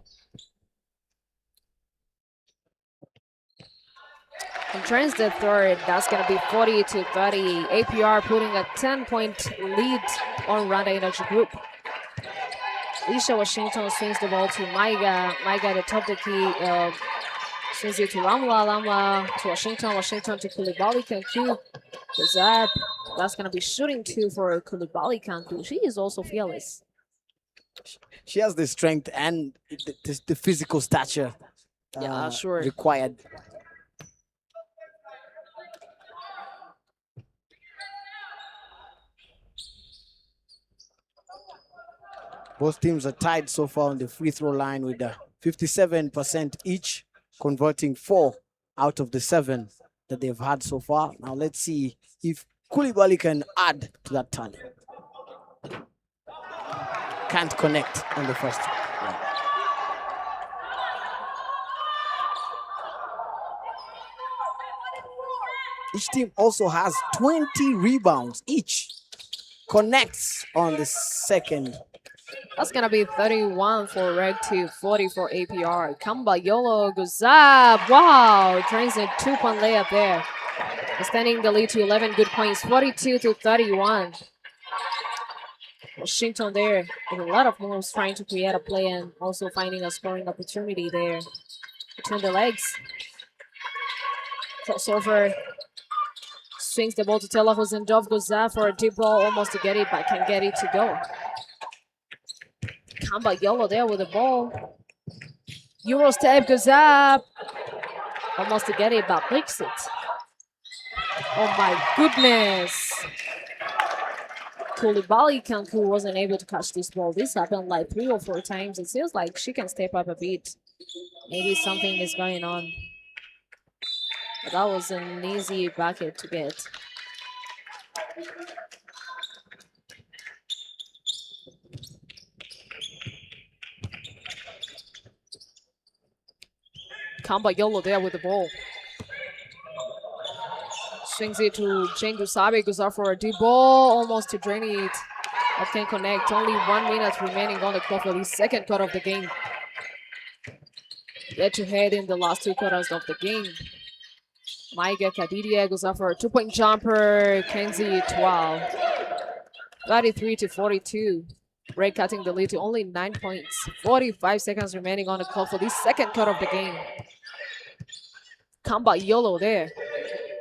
And turns the third. That's gonna be 40-30. APR putting a 10-point lead on Rwanda Energy Group. Lisha Washington swings the ball to Maiga. Maiga at the top of the key. Swings it to Lamla. Lamla to Washington. Washington to Koulibaly Kanku. Zap. That's gonna be shooting 2 for Koulibaly Kanku. She is also fearless. She has the strength and the physical stature Sure. required. Both teams are tied so far on the free throw line with 57% each, converting 4 out of the 7 that they've had so far. Now let's see if Koulibaly can add to that tally. Can't connect on the first one. Each team also has 20 rebounds each. Connects on the second. That's gonna be 31 for REG to 40 for APR. Kamba Yolo goes up. Wow, trains a 2-point layup there. Extending the lead to 11 good points, 42-31. Washington there with a lot of moves trying to create a play and also finding a scoring opportunity there between the legs. Crossover. Swings the ball to Taylor Hosendov, goes out for a deep ball, almost to get it, but can't get it to go. Kamba Yolo there with the ball. Euro step goes up. Almost to get it, but breaks it. Oh my goodness. Koulibaly Kanku wasn't able to catch this ball. This happened like 3 or 4 times. It feels like she can step up a bit. Maybe something is going on. But that was an easy bucket to get. Kamba Yolo there with the ball. Swings it to Jane Gusabe, goes out for a deep ball, almost to drain it. But can't connect. Only 1 minute remaining on the clock for the second quarter of the game. Yet to head in the last 2 quarters of the game. Maiga Kadidia goes out for a 2-point jumper. Kenzie 12. 33-42. REG cutting the lead to only 9 points. 45 seconds remaining on the clock for the second quarter of the game. Kamba Yolo there.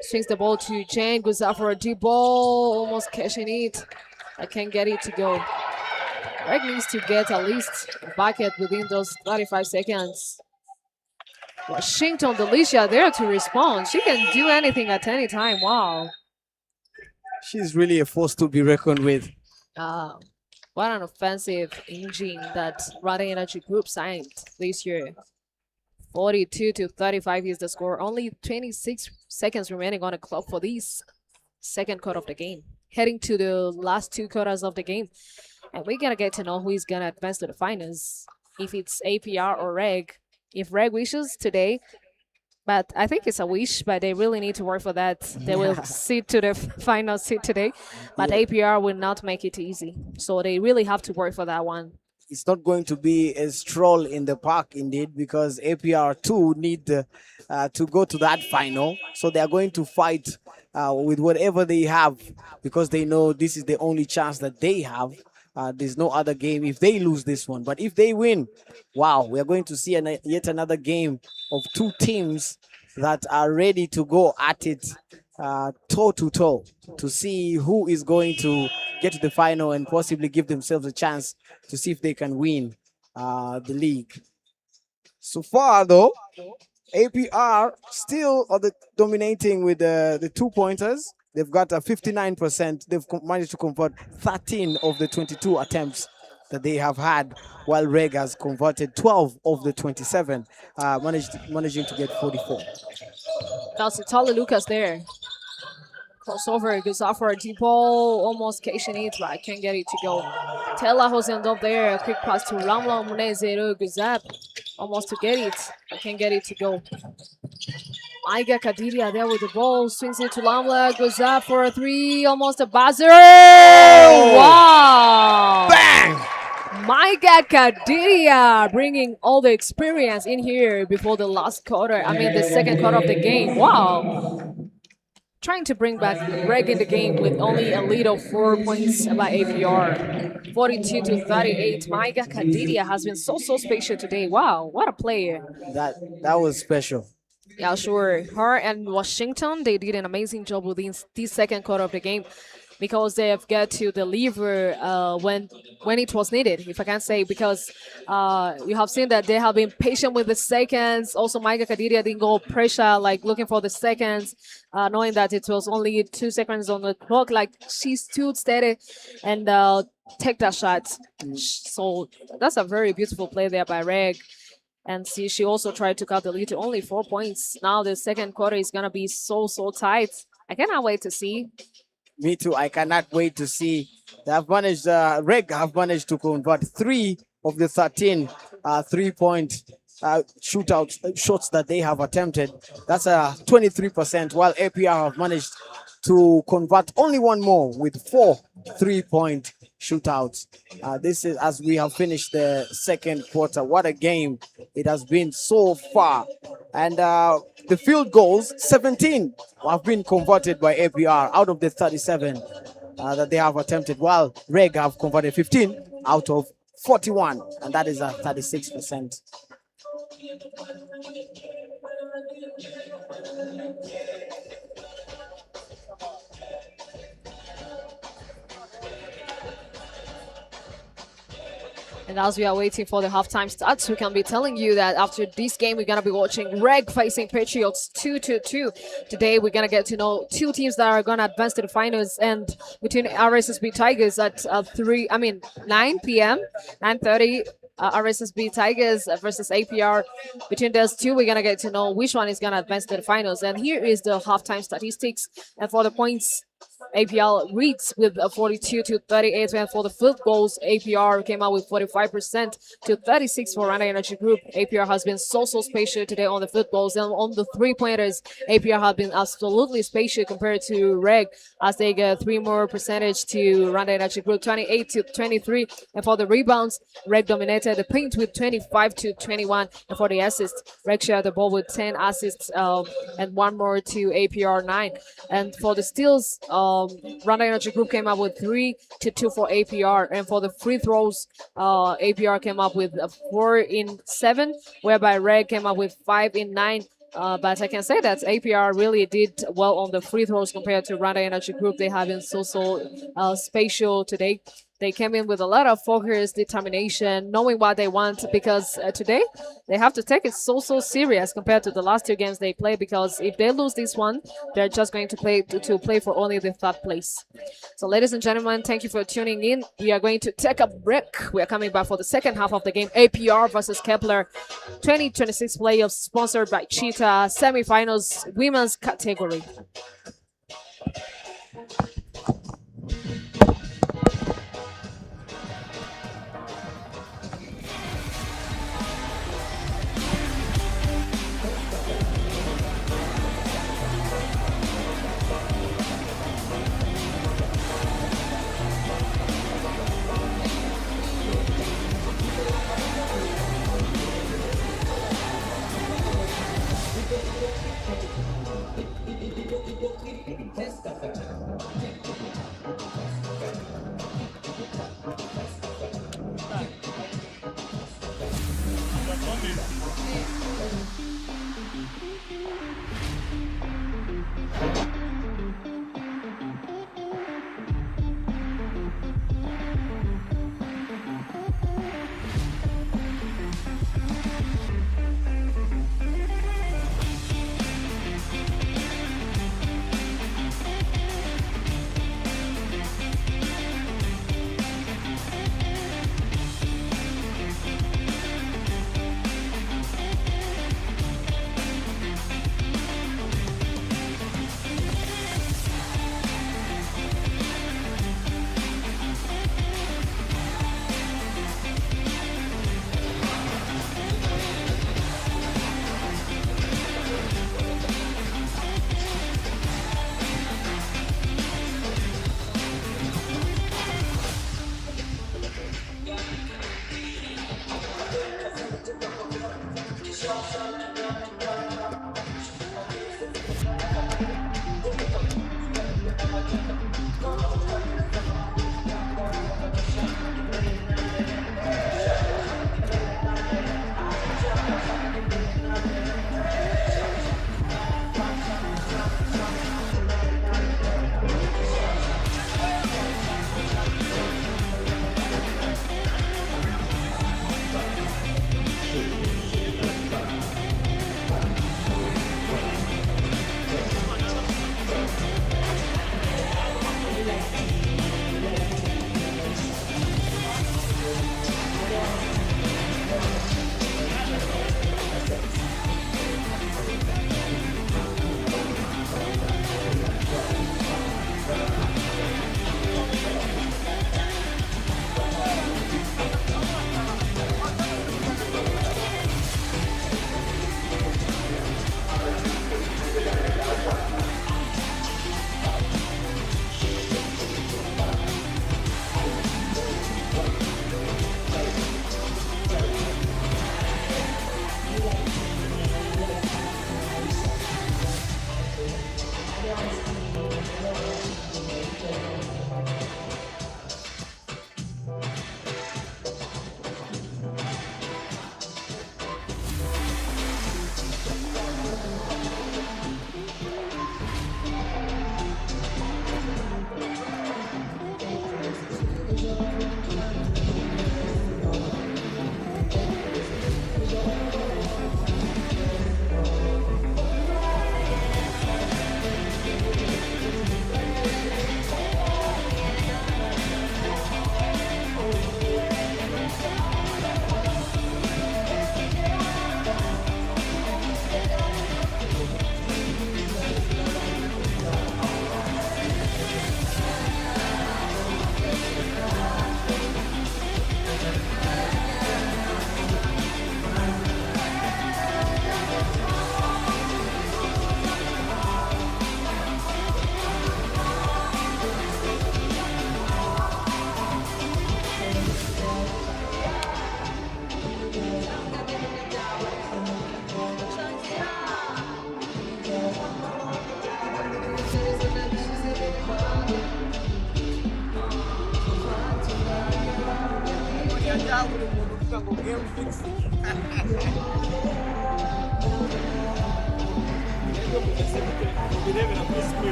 Swings the ball to Jane, goes out for a deep ball, almost catching it. I can't get it to go. REG needs to get at least a bucket within those 35 seconds. Washington Delicia there to respond. She can do anything at any time. Wow. She's really a force to be reckoned with. What an offensive engine that Rwanda Energy Group signed this year. 42-35 is the score. Only 26 seconds remaining on the clock for this second quarter of the game. Heading to the last 2 quarters of the game. And we're going to get to know who is going to advance to the finals. If it's APR or REG. If REG wishes today, but I think it's a wish, but they really need to work for that. They will sit to the final seat today, but APR will not make it easy. So they really have to work for that one. It's not going to be a stroll in the park, indeed, because APR too need to go to that final. So they are going to fight with whatever they have, because they know this is the only chance that they have. There's no other game if they lose this one. But if they win, wow, we are going to see yet another game of 2 teams that are ready to go at it toe to toe to see who is going to get to the final and possibly give themselves a chance to see if they can win the league. So far, though, APR still are the dominating with the 2-pointers. They've got a 59%. They've managed to convert 13 of the 22 attempts that they have had, while REG has converted 12 of the 27, managing to get 44. That's Itali Lucas there. Crossover, goes off for a deep ball, almost catching it, but I can't get it to go. Tella was end up there, a quick pass to Ramla Munezero, goes up, almost to get it. I can't get it to go. Aiga Kadiria there with the ball, swings it to Lamla, goes up for a three, almost a buzzer. Wow! Bang! Maiga Kadiria bringing all the experience in here before the last quarter, the second quarter of the game. Wow! Trying to bring back REG in the game with only a lead of 4 points by APR. 42-38. Maiga Kadiria has been so special today. Wow, what a player. That was special. Yeah, sure. Her and Washington, they did an amazing job within the second quarter of the game because they have got to deliver when it was needed, if I can say, because you have seen that they have been patient with the seconds. Also, Maiga Kadiria didn't go pressure, like looking for the seconds, knowing that it was only 2 seconds on the clock. Like, she stood steady and take that shot. So that's a very beautiful play there by REG. And see, she also tried to cut the lead to only 4 points. Now the second quarter is going to be so tight. I cannot wait to see. Me too. I cannot wait to see. They have managed, REG have managed to convert 3 of the 13 3-point shots that they have attempted. That's a 23%, while APR have managed to convert only 1 more with 4 3-point shootouts. This is as we have finished the second quarter. What a game it has been so far. And the field goals, 17 have been converted by APR out of the 37 that they have attempted, while REG have converted 15 out of 41, and that is a 36%. And as we are waiting for the halftime stats, we can be telling you that after this game, we're going to be watching REG facing Patriots 2-2. Today, we're going to get to know 2 teams that are going to advance to the finals. And between RSSB Tigers at 9 p.m., 9:30, RSSB Tigers versus APR. Between those 2, we're going to get to know which one is going to advance to the finals. And here is the halftime statistics. And for the points, APR leads with 42-38, and for the field goals, APR came out with 45% to 36 for Rwanda Energy Group. APR has been so spatial today on the field goals, and on the 3-pointers, APR have been absolutely spatial compared to REG, as they get 3 more percentage to Rwanda Energy Group, 28-23, and for the rebounds, REG dominated the paint with 25-21, and for the assists, REG shared the ball with 10 assists and 1 more to APR 9, and for the steals, Rwanda Energy Group came up with 3-2 for APR, and for the free throws, APR came up with 4 in 7, whereby REG came up with 5 in 9. But I can say that APR really did well on the free throws compared to Rwanda Energy Group. They have been so spatial today. They came in with a lot of focus, determination, knowing what they want, because today they have to take it so serious compared to the last 2 games they played, because if they lose this one, they're just going to play for only the 3rd place. So ladies and gentlemen, thank you for tuning in. We are going to take a break. We are coming back for the second half of the game. APR versus Kepler 2026 playoffs, sponsored by Cheetah, semifinals, women's category.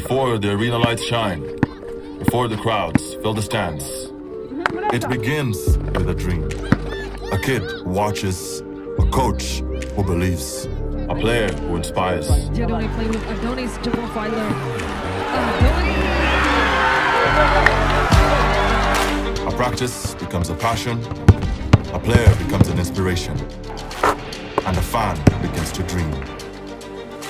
Before the arena lights shine, before the crowds fill the stands, it begins with a dream. A kid who watches, a coach who believes, a player who inspires. Jadoni play with Adonis to profiler. A practice becomes a passion, a player becomes an inspiration, and a fan begins to dream.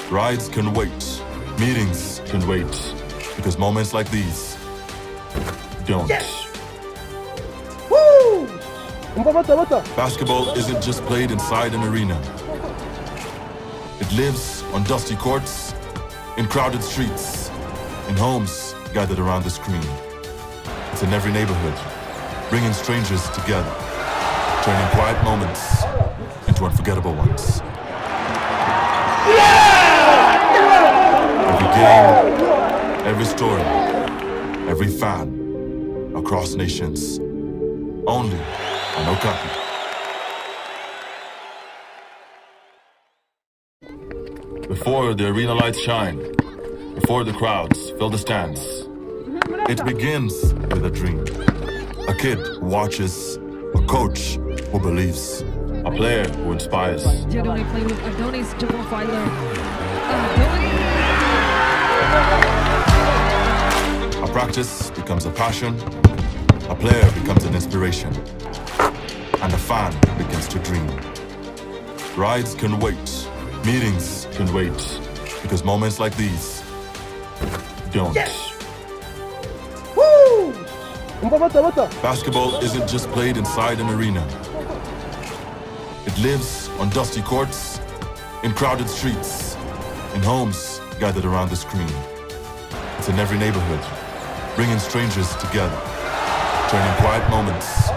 Rides can wait, meetings can wait, because moments like these don't. Basketball isn't just played inside an arena. It lives on dusty courts, in crowded streets, in homes gathered around the screen. It's in every neighborhood, bringing strangers together, turning quiet moments into unforgettable ones. Every game, every story, every fan, across nations, only on Okapi. Before the arena lights shine, before the crowds fill the stands, it begins with a dream. A kid who watches, a coach who believes, a player who inspires. Jadoni play with Adonis to profiler. A practice becomes a passion, a player becomes an inspiration, and a fan begins to dream. Rides can wait, meetings can wait, because moments like these don't. Basketball isn't just played inside an arena. It lives on dusty courts, in crowded streets, in homes gathered around the screen. It's in every neighborhood, bringing strangers together, turning quiet moments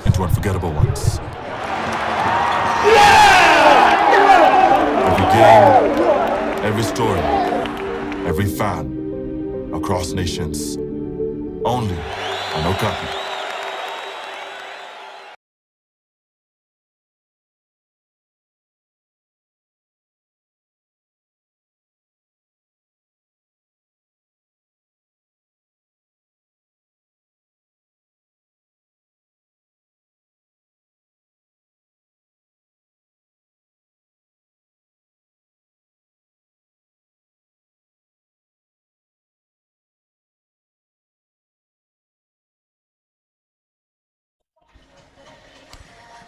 into unforgettable ones. Every game, every story, every fan, across nations, only on Okapi.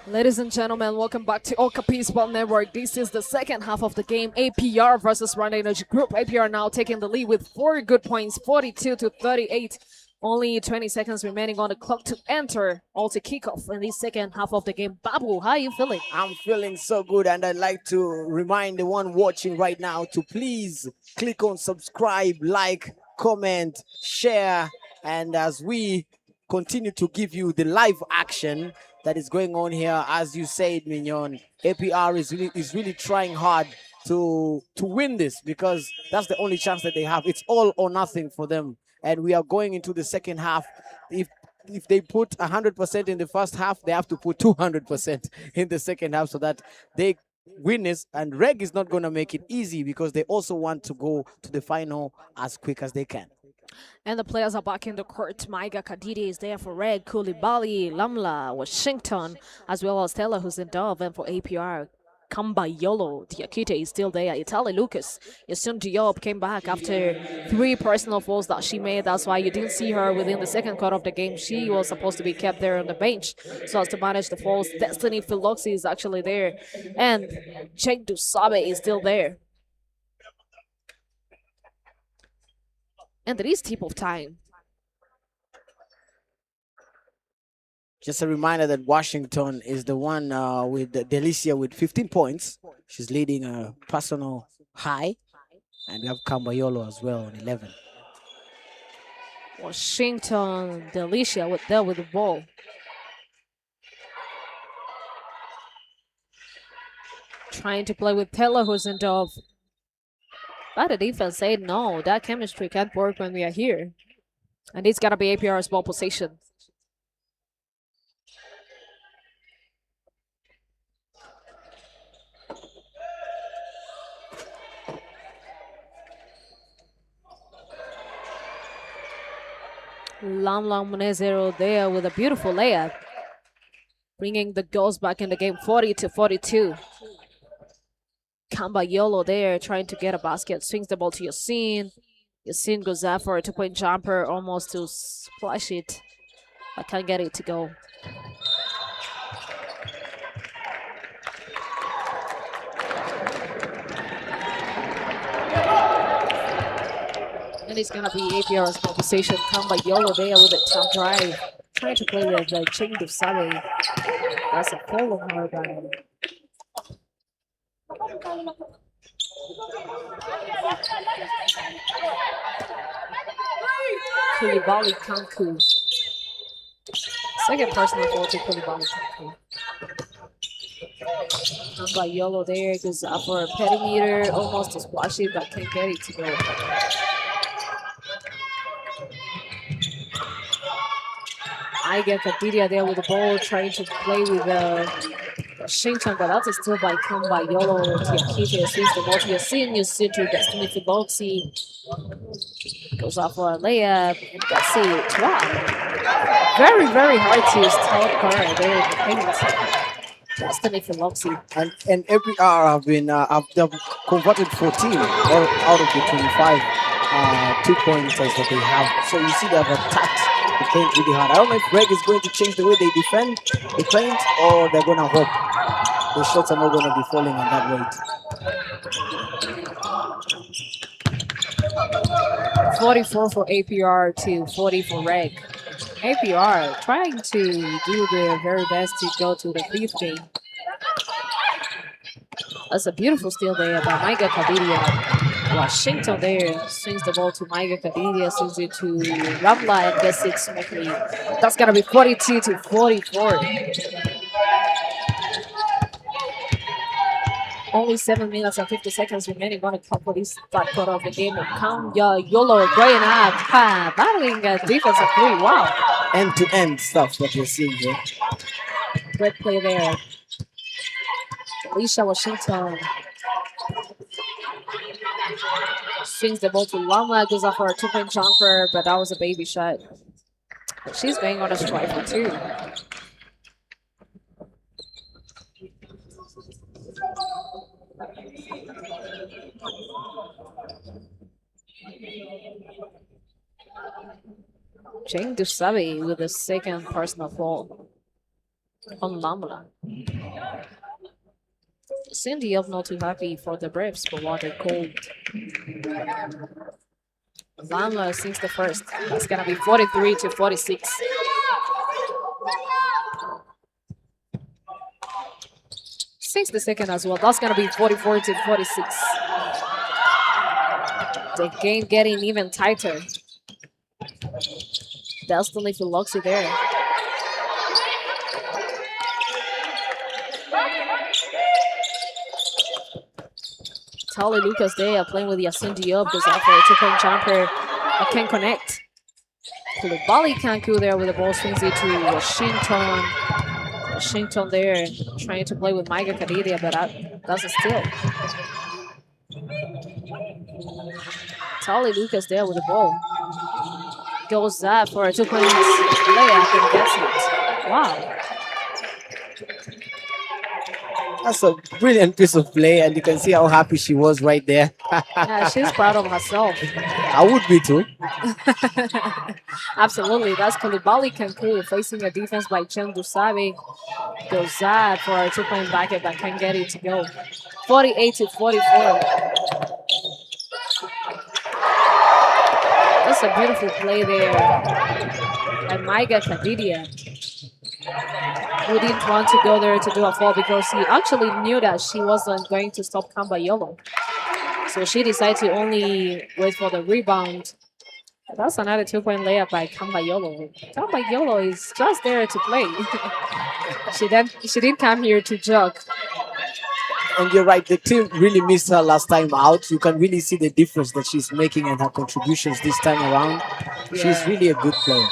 Ladies and gentlemen, welcome back to Okapi Sport Network. This is the second half of the game. APR versus Rwanda Energy Group. APR now taking the lead with 4 good points, 42-38. Only 20 seconds remaining on the clock to enter or to kick off in the second half of the game. Babu, how are you feeling? I'm feeling so good, and I'd like to remind the one watching right now to please click on subscribe, like, comment, share, and as we continue to give you the live action that is going on here, as you said, Mignon, APR is really trying hard to win this, because that's the only chance that they have. It's all or nothing for them, and we are going into the second half. If they put 100% in the first half, they have to put 200% in the second half so that they win this. And REG is not going to make it easy, because they also want to go to the final as quick as they can. And the players are back in the court. Maiga Kadidi is there for Reg, Koulibaly, Lamla, Washington, as well as Stella, who's in Dove, and for APR. Cambayolo, Diakite is still there. Itali Lucas, Yasun Diop came back after 3 personal fouls that she made. That's why you didn't see her within the second quarter of the game. She was supposed to be kept there on the bench so as to manage the fouls. Destiny Philoxi is actually there. And Cheng Dusabe is still there. And it is tip of time. Just a reminder that Washington is the one with Delicia with 15 points. She's leading a personal high. And we have Cambayolo as well on 11. Washington, Delicia with the ball. Trying to play with Tella, who's in Dove. But the defense said no, that chemistry can't work when we are here. And it's gotta be APR's ball position. Lam Munezero there with a beautiful layup, bringing the girls back in the game 40-42. Kamba Yolo there trying to get a basket, swings the ball to Yasin. Yasin goes out for a 2-point jumper, almost to splash it, but can't get it to go. And it's gonna be APR's conversation. Kamba Yolo there with a top drive, trying to play with the Ching of Sally. That's a foul on her by Kulibali Kanku. Second personal foul to Kulibali Kanku. Kamba Yolo there goes up for a perimeter, almost to splash it, but can't get it to go. I get Kadidia there with the ball, trying to play with Washington, but that's still by Kamba Yolo. Tiakite swings the ball to Yasin. Yasin to Destiny Fiboxi. Goes off for a layup. That's it. Wow. Very, very hard to stop her there in the paint. Destiny Fiboxi. And APR have been they've converted 14 out of the 25 2-pointers that they have. So you see they have attacked the paint really hard. I don't know if REG is going to change the way they defend the paint, or they're going to hope the shots are not going to be falling on that rate. 44 for APR to 40 for REG. APR trying to do their very best to go to the fifth game. That's a beautiful steal there by Micah Kavidia. Washington there swings the ball to Micah Kavidia, swings it to Ramla and gets it smoothly. That's gonna be 42-44. Only 7 minutes and 50 seconds remaining. Gonna couple this start cut of the game. Kamba Yolo going up, battling a defensive three. Wow. End-to-end stuff that you're seeing here. Great play there. Alicia Washington swings the ball to Lama, goes off for a 2-point jumper, but that was a baby shot. She's going on a strike for 2. Jane Dusabi with the second personal foul on Lamla. Cindy up not too happy for the Braves, but what they called. Lamla sinks the first. That's gonna be 43-46. Sinks the second as well. That's gonna be 44-46. The game getting even tighter. Destiny Philoxy there. Tali Lucas there playing with Yasin Diop, goes out for a 2-point jumper. I can't connect. Kulibali Kanku there with the ball, swings it to Washington. Washington there trying to play with Micah Kadidia, but that's a steal. Tali Lucas there with the ball. Goes up for a 2-point layup and gets it. Wow. That's a brilliant piece of play, and you can see how happy she was right there. Yeah, she's proud of herself. I would be too. Absolutely. That's Kulibali Kanku facing a defense by Chen Dusabe. Goes up for a 2-point bucket, but can't get it to go. 48-44. That's a beautiful play there. And Micah Kadidia, who didn't want to go there to do a foul because he actually knew that she wasn't going to stop Kamba Yolo. So she decided to only wait for the rebound. That's another 2-point layup by Kamba Yolo. Kamba Yolo is just there to play. She didn't come here to jog. And you're right, the team really missed her last time out. You can really see the difference that she's making and her contributions this time around. Yeah. She's really a good player.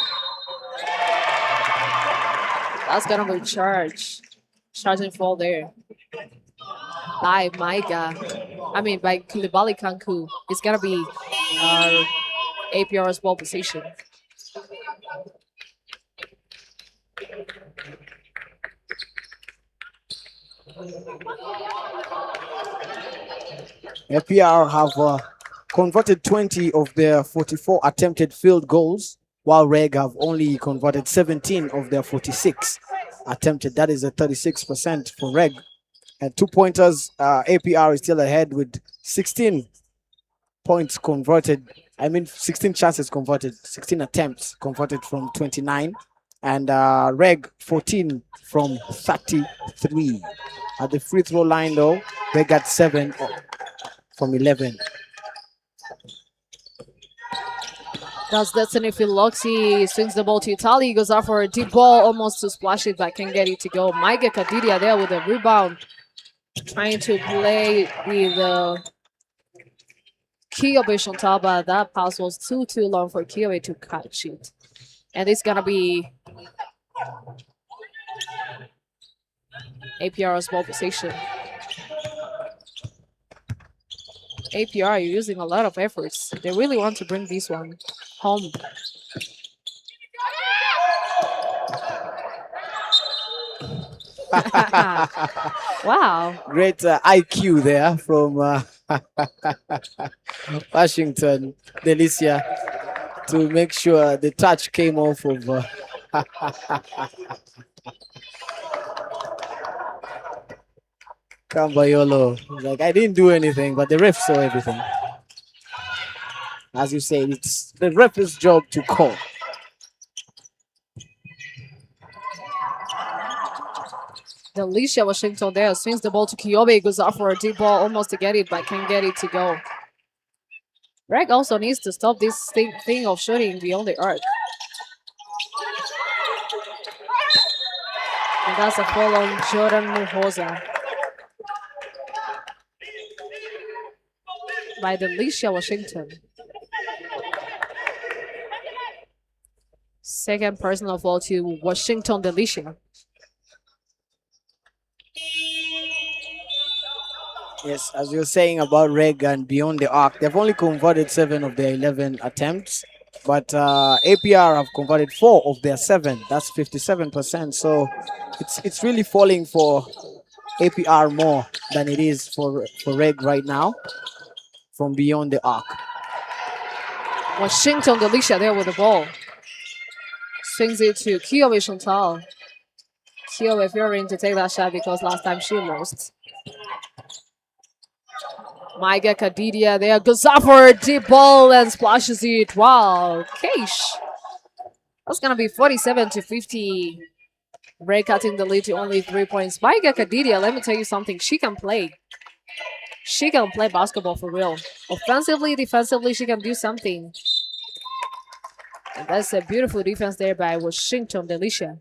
That's gonna be charging fall there by Micah. I mean by Kulibali Kanku. It's gonna be APR's ball position. APR have converted 20 of their 44 attempted field goals, while REG have only converted 17 of their 46 attempted. That is a 36% for REG. And 2-pointers, APR is still ahead with 16 points converted. 16 chances converted, 16 attempts converted from 29. And REG 14 from 33. At the free throw line, though, REG got 7 from 11. That's Destiny Philoxi swings the ball to Italy, goes out for a deep ball, almost to splash it, but can't get it to go. Mike Kadidia there with a rebound, trying to play with Kyobe Chantal, but that pass was too long for Kyobe to catch it. And it's gonna be APR's ball position. APR using a lot of efforts. They really want to bring this one home. Wow. Great IQ there from Washington, Delicia, to make sure the touch came off of Cambayolo. Like, I didn't do anything, but the ref saw everything. As you say, it's the ref's job to call. Delicia Washington there swings the ball to Kyobe, goes out for a deep ball, almost to get it, but can't get it to go. REG also needs to stop this thing of shooting beyond the arc. And that's a foul on Jordan Muhoza by Delicia Washington. Second personal foul to Washington Delicia. Yes, as you're saying about REG and beyond the arc, they've only converted 7 of their 11 attempts, but APR have converted 4 of their 7. That's 57%. So it's really falling for APR more than it is for REG right now from beyond the arc. Washington Delicia there with the ball. Swings it to Kyobe Chantal. Kyobe fearing to take that shot because last time she lost. Maiga Kadidia there goes out for a deep ball and splashes it. Wow, Keish. That's gonna be 47-50. REG cutting the lead to only 3 points. Maiga Kadidia, let me tell you something. She can play. She can play basketball for real. Offensively, defensively, she can do something. And that's a beautiful defense there by Washington Delicia.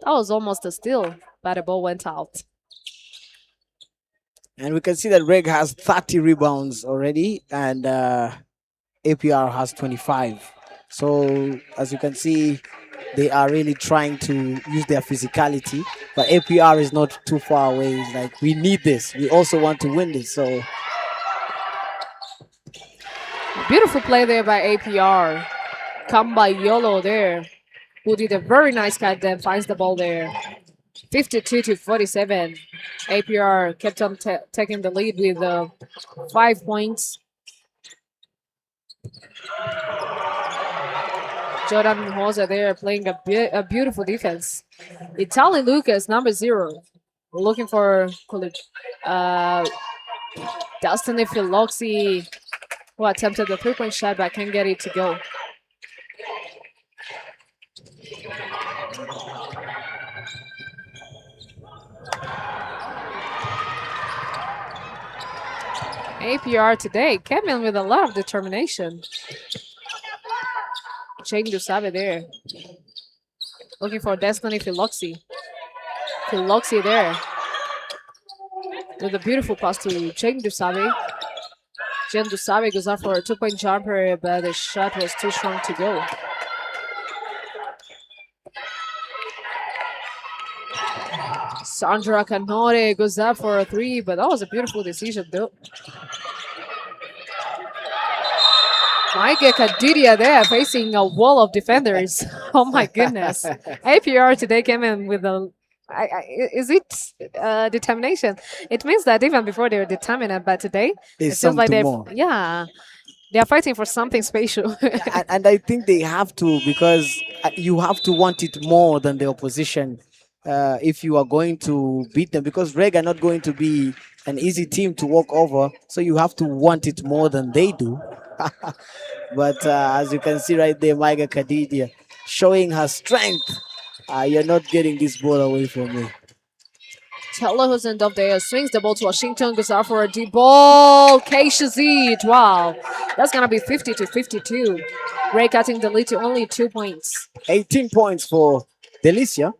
That was almost a steal, but the ball went out. And we can see that REG has 30 rebounds already, and APR has 25. So as you can see, they are really trying to use their physicality, but APR is not too far away. It's like, we need this. We also want to win this. So beautiful play there by APR. Cambayolo there, who did a very nice cut, then finds the ball there. 52-47. APR kept on taking the lead with 5 points. Jordan Muhoza there playing a beautiful defense. Italian Lucas, number 0. We're looking for Destiny Philoxi, who attempted the 3-point shot but can't get it to go. APR today came in with a lot of determination. Jane Dusabe there. Looking for Destiny Philoxi. Philoxi there. With a beautiful pass to Jane Dusabe. Jane Dusabe goes out for a 2-point jumper, but the shot was too strong to go. Sandra Canore goes up for a 3, but that was a beautiful decision though. Mike Kadidia there facing a wall of defenders. Oh my goodness. APR today came in with a. Is it determination? It means that even before they were determined, but today There's it seems like something they're more. they are fighting for something special. And I think they have to, because you have to want it more than the opposition if you are going to beat them, because REG are not going to be an easy team to walk over, so you have to want it more than they do. But as you can see right there, Maiga Kadidia showing her strength. You're not getting this ball away from me. Teller who's end up there swings the ball to Washington, goes out for a deep ball. Shazid. Wow. That's going to be 50-52. Ray cutting the lead to only 2 points. 18 points for Delicia.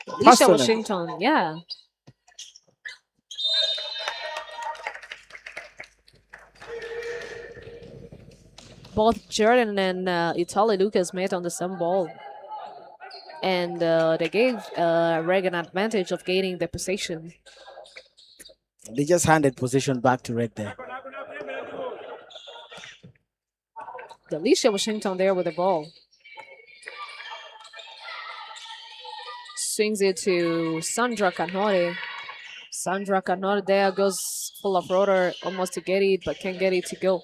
Alicia Washington, yeah. Both Jordan and Italy Lucas met on the same ball. And they gave Reg an advantage of gaining the possession. They just handed possession back to Reg there. Alicia Washington there with the ball. Swings it to Sandra Canore. Sandra Canore there goes full of rotor, almost to get it, but can't get it to go.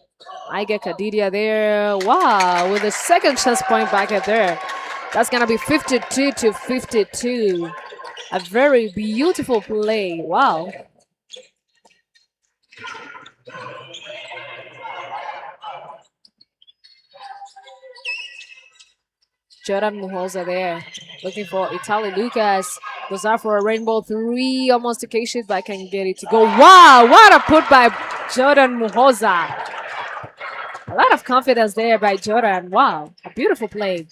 I get Kadidia there. Wow, with a second chance point back at there. That's going to be 52-52. A very beautiful play. Wow. Jordan Muhoza there. Looking for Italy Lucas. Goes out for a rainbow three. Almost to K-Shit, but can get it to go. Wow, what a put by Jordan Muhoza. A lot of confidence there by Jordan. Wow, a beautiful play.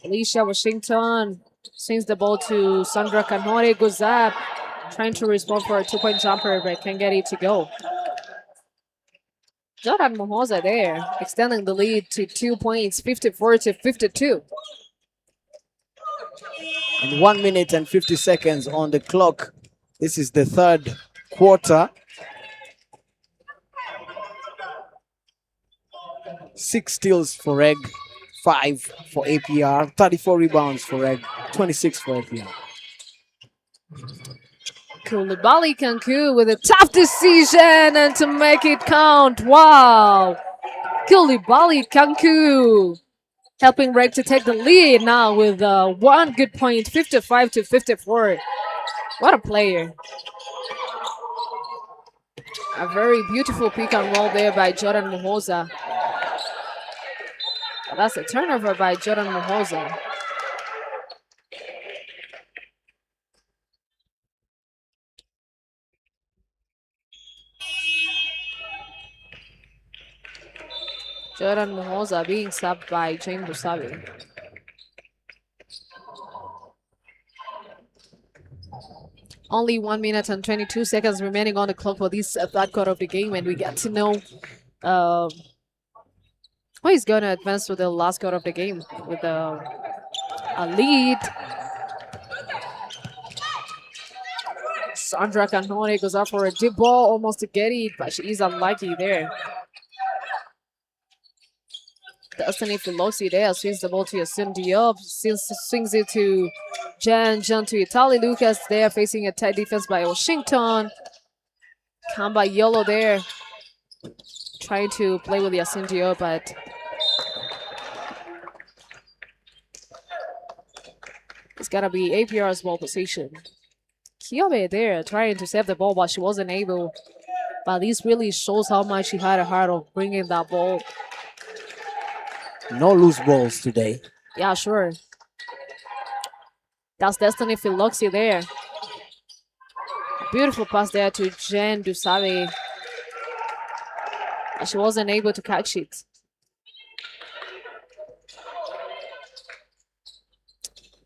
Alicia Washington swings the ball to Sandra Canore. Goes up, trying to respond for a 2-point jumper, but can't get it to go. Jordan Muhoza there, extending the lead to 2 points, 54-52. And 1 minute and 50 seconds on the clock. This is the third quarter. 6 steals for REG, 5 for APR, 34 rebounds for REG, 26 for APR. Koulibaly Kanku with a tough decision and to make it count. Wow. Koulibaly Kanku helping REG to take the lead now with 1 good point, 55-54. What a player. A very beautiful pick and roll there by Jordan Muhoza. That's a turnover by Jordan Muhoza. Jordan Muhoza being subbed by James Dusabe. Only 1 minute and 22 seconds remaining on the clock for this third quarter of the game, and we get to know who is going to advance to the last quarter of the game with a lead. Sandra Canone goes out for a deep ball, almost to get it, but she is unlucky there. Destiny Filosi there swings the ball to Yasin Diop, swings it to Jan to Italy Lucas there, facing a tight defense by Washington. Kamba Yolo there, trying to play with Yasin Diop, but it's gotta be APR's ball position. Kyobe there, trying to save the ball, but she wasn't able. But this really shows how much she had a heart of bringing that ball. No loose balls today. Yeah, sure. That's Destiny Philoxi there. Beautiful pass there to Jen Dusabe. She wasn't able to catch it.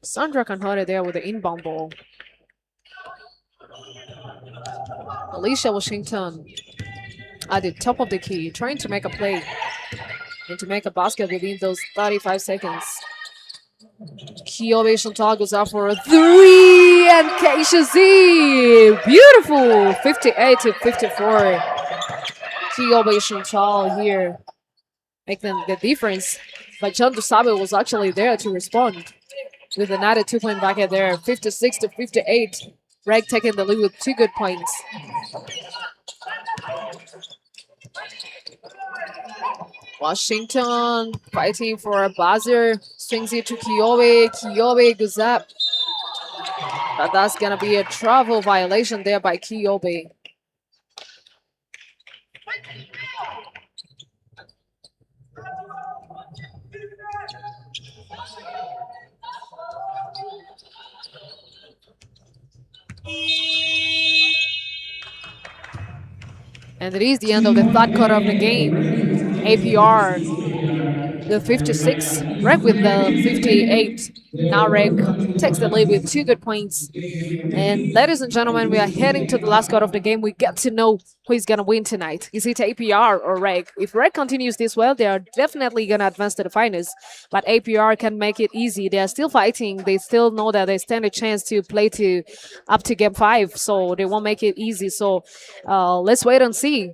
Sandra Canhore there with the inbound ball. Alicia Washington at the top of the key, trying to make a play and to make a basket within those 35 seconds. Kyobe Chantal goes out for a three, and Keisha Z, beautiful, 58-54. Kyobe Chantal here making the difference. But John Dusabe was actually there to respond with another 2-point bucket there, 56 to 58. Reg taking the lead with 2 good points. Washington fighting for a buzzer, swings it to Kiyobe. Kiyobe goes up. But that's gonna be a travel violation there by Kiyobe. And it is the end of the third quarter of the game. APR, the 56, Reg with the 58. Now Reg takes the lead with 2 good points. And ladies and gentlemen, we are heading to the last quarter of the game. We get to know who is going to win tonight. Is it APR or Reg? If Reg continues this well, they are definitely going to advance to the finals. But APR can make it easy. They are still fighting. They still know that they stand a chance to play to up to game 5. So they won't make it easy. So let's wait and see.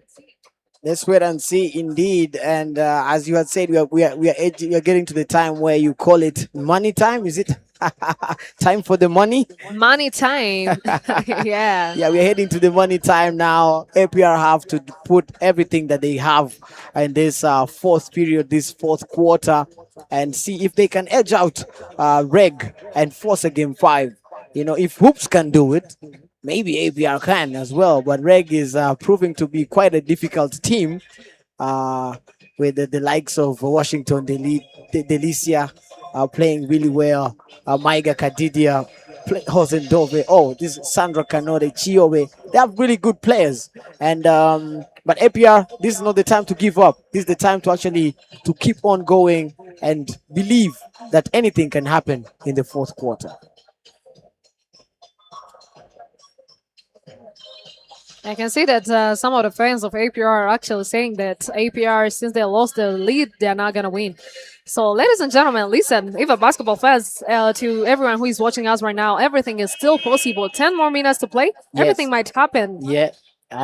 Let's wait and see, indeed. And as you had said, we are getting to the time where you call it money time. Is it time for the money? Money time. Yeah. Yeah, we're heading to the money time now. APR have to put everything that they have in this fourth period, this fourth quarter, and see if they can edge out Reg and force a game 5. You know, if Hoops can do it, maybe APR can as well. But Reg is proving to be quite a difficult team with the likes of Washington, Delicia playing really well. Maiga Kadidia, Hosendove. Oh, this is Sandra Kanode, Chiobe. They have really good players. And but APR, this is not the time to give up. This is the time to actually to keep on going and believe that anything can happen in the fourth quarter. I can see that some of the fans of APR are actually saying that APR, since they lost the lead, they're not going to win. So, ladies and gentlemen, listen, even basketball fans, to everyone who is watching us right now, everything is still possible. 10 more minutes to play, everything might happen. Yeah,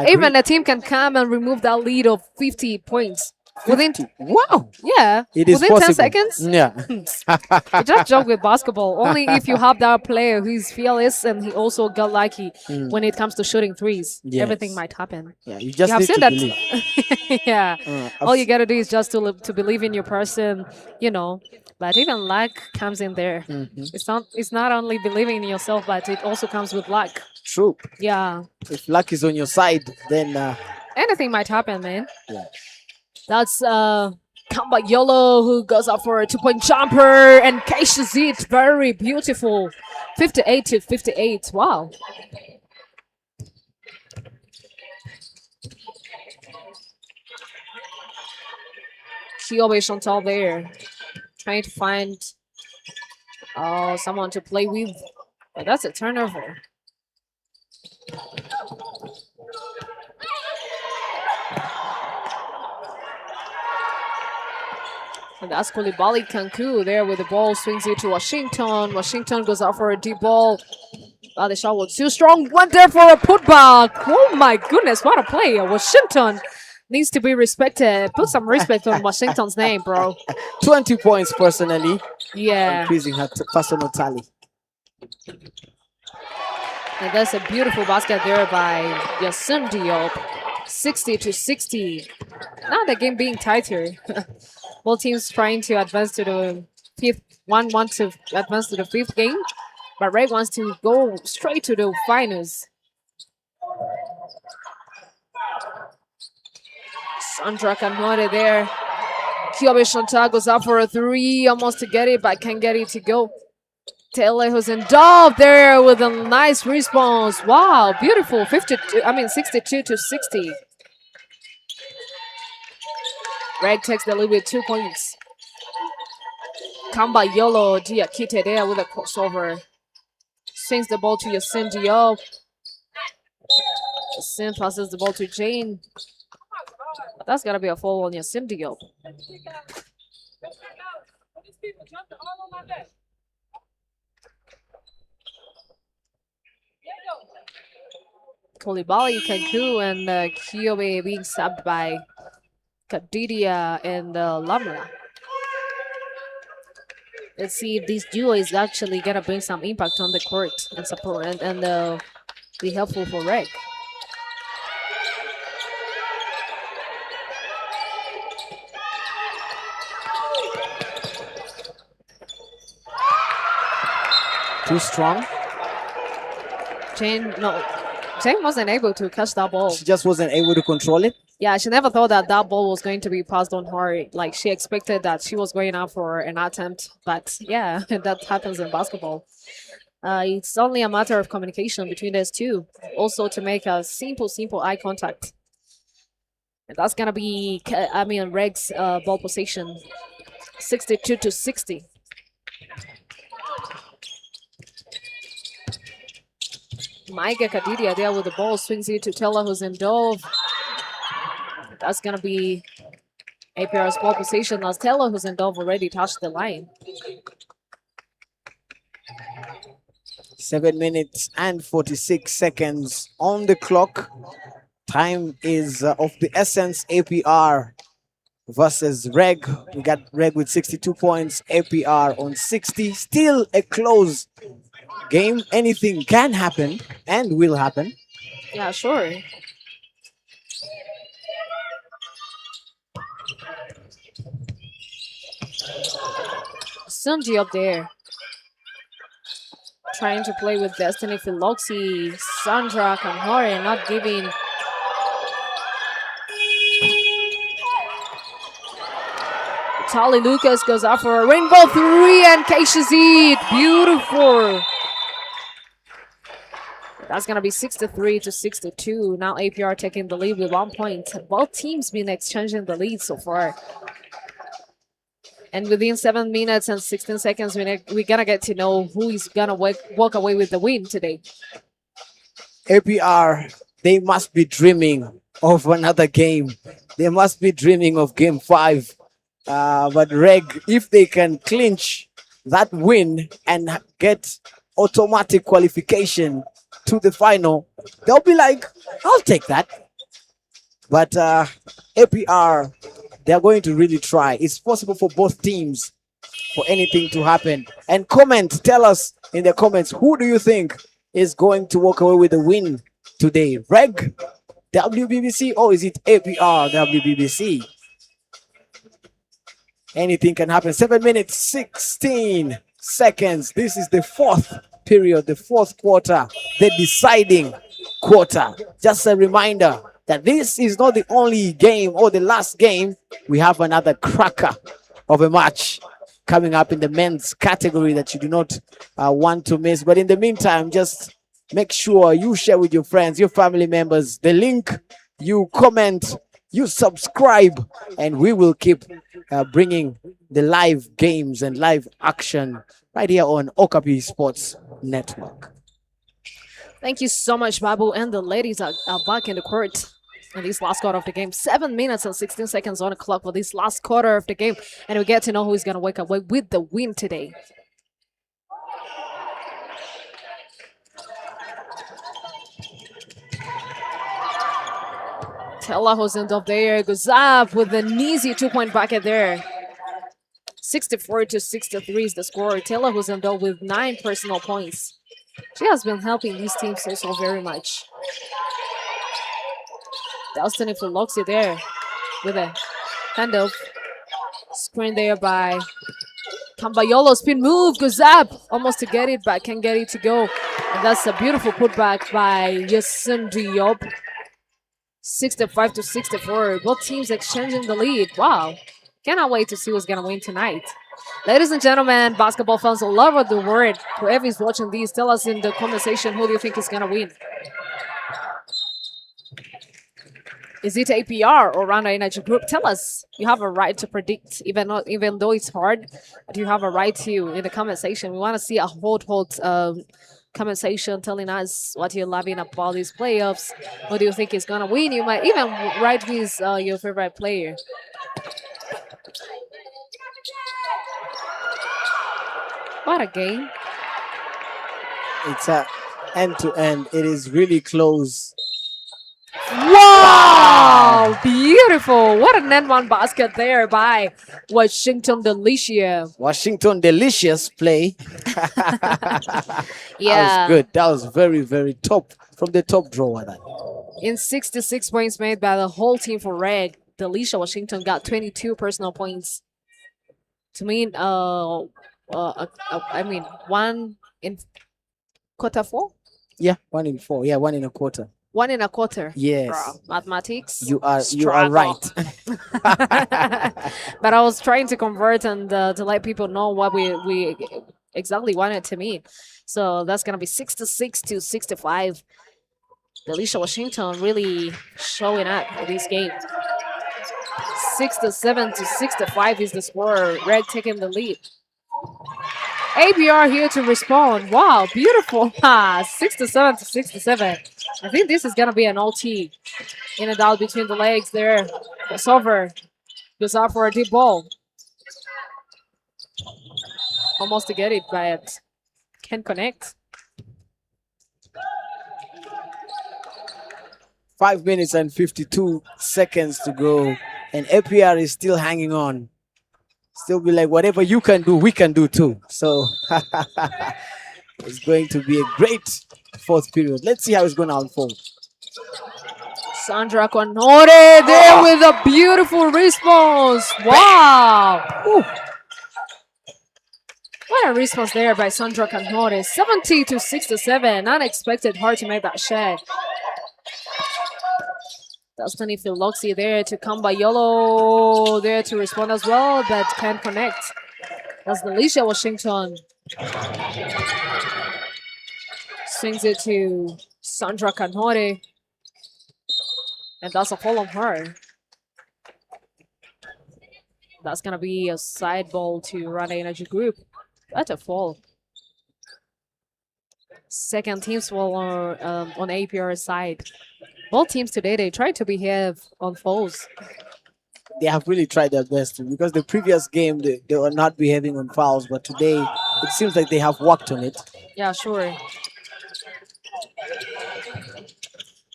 even a team can come and remove that lead of 50 points. Within wow, yeah, it is within possible. 10 seconds. Yeah, I just joke with basketball. Only if you have that player who is fearless and he also got lucky when it comes to shooting threes. Yes. Everything might happen. yeah. You just You have need seen to that. believe. Yeah. All you gotta do is just to believe in your person, you know. But even luck comes in there. It's not only believing in yourself, but it also comes with luck. True. Yeah. If luck is on your side, then Anything might happen, man. yeah. That's Kamba Yolo who goes up for a 2-point jumper and caches it. Very beautiful. 58 to 58. Wow. Kiyobe Chantal there. Trying to find someone to play with. But that's a turnover. And that's Koulibaly Kanku there with the ball, swings it to Washington. Washington goes out for a deep ball. The shot was too strong. Went there for a putback. Oh my goodness, what a play. Washington needs to be respected. Put some respect on Washington's name, bro. 20 points personally. Yeah. Increasing her personal tally. And that's a beautiful basket there by Yasin Diop. 60 to 60. Now the game being tighter. Both teams trying to advance to the fifth. One wants to advance to the fifth game, but Reg wants to go straight to the finals. Sandra Kanore there. Kiyobe Chantal goes up for a 3, almost to get it, but can't get it to go. Tele Hosendove there with a nice response. Wow, beautiful. 62 to 60. Reg takes the lead with 2 points. Kamba Yolo Diakite there with a crossover. Swings the ball to Yasin Diop. Yasin passes the ball to Jane. But that's got to be a foul on Yasin Diop. Koulibaly, Kanku, and Kiyobe being subbed by Kadidia and Lamla. Let's see if this duo is actually gonna bring some impact on the court and support and be helpful for REG. Too strong. Jane wasn't able to catch that ball. She just wasn't able to control it. Yeah, she never thought that that ball was going to be passed on her. Like, she expected that she was going out for an attempt. But yeah, that happens in basketball. It's only a matter of communication between those two. Also to make a simple eye contact. And that's going to be, REG's ball possession. 62-60. Micah Kadidia there with the ball, swings it to Tella, who's in Dove. That's going to be APR's ball position as Tella, who's in Dove, already touched the line. 7 minutes and 46 seconds on the clock. Time is of the essence. APR versus REG. We got REG with 62 points, APR on 60. Still a close game. Anything can happen and will happen. Yeah, sure. Sunji up there. Trying to play with Destiny Philoxy. Sandra Kanhore not giving. Tali Lucas goes out for a rainbow three and Keisha Zed. Beautiful. That's going to be 63-62. Now APR taking the lead with 1 point. Both teams been exchanging the lead so far. And within 7 minutes and 16 seconds, we're going to get to know who is going to walk away with the win today. APR, they must be dreaming of another game. They must be dreaming of game 5. But REG, if they can clinch that win and get automatic qualification to the final, they'll be like, I'll take that. But APR, they're going to really try. It's possible for both teams for anything to happen. And tell us in the comments, who do you think is going to walk away with the win today? REG, WBBC, or is it APR, WBBC? Anything can happen. 7 minutes, 16 seconds. This is the fourth period, the fourth quarter, the deciding quarter. Just a reminder that this is not the only game or the last game. We have another cracker of a match coming up in the men's category that you do not want to miss. But in the meantime, just make sure you share with your friends, your family members, the link, you comment, you subscribe, and we will keep bringing the live games and live action right here on Okapi Sports Network. Thank you so much, Babu. And the ladies are back in the court in this last quarter of the game. 7 minutes and 16 seconds on the clock for this last quarter of the game. And we get to know who is going to wake up with the win today. Tella Hosen up there goes up with an easy 2-point bucket there. 64-63 is the score. Tella Hosen up with 9 personal points. She has been helping these teams also very much. Destiny Philoxy there with a handoff. Screen there by Cambayolo. Spin move goes up. Almost to get it, but can't get it to go. And that's a beautiful putback by Yasin Diop. 65-64. Both teams exchanging the lead. Wow. Cannot wait to see who's going to win tonight. Ladies and gentlemen, basketball fans all over the world, whoever is watching these, tell us in the comment section who do you think is going to win. Is it APR or Rwanda Energy Group? Tell us. You have a right to predict, even though it's hard. But you have a right to in the comment section. We want to see a hot comment section telling us what you're loving about these playoffs. Who do you think is going to win? You might even write with your favorite player. What a game. It's a end-to-end. It is really close. Wow! Wow, beautiful. What a net one basket there by Washington Delicia. Washington delicious play. That was Yeah. good. That was very, very top from the top drawer. That. In 66 points made by the whole team for REG, Delicia Washington got 22 personal points. To mean, I mean, one in quarter four? Yeah, 1 in 4. Yeah, 1 in a quarter. 1 in a quarter. Yes. Bro, mathematics. You are Struggle. right. But I was trying to convert and to let people know what we exactly wanted to mean. So that's gonna be 66 to 65. Delicia Washington really showing up for this game. 67 to 65 is the score. REG taking the lead. APR here to respond. Wow, beautiful. 67 to 67. I think this is gonna be an OT. In and out between the legs there. It's over. Goes out for a deep ball. Almost to get it, but can't connect. 5 minutes and 52 seconds to go. And APR is still hanging on. Still be like, whatever you can do, we can do too. So it's going to be a great fourth period. Let's see how it's going to unfold. Sandra Conore there with a beautiful response. Wow. Ooh. What a response there by Sandra Conore. 70 to 67. Unexpected, hard to make that shot. Destiny Philoxy there to come by Yolo there to respond as well, but can't connect. That's Delicia Washington. Swings it to Sandra Canore. And that's a fall on her. That's going to be a side ball to Rana Energy Group. That's a fall. Second team's fall on APR side. Both teams today, they try to behave on fouls. They have really tried their best to, because the previous game, they were not behaving on fouls, but today it seems like they have worked on it. Yeah, sure.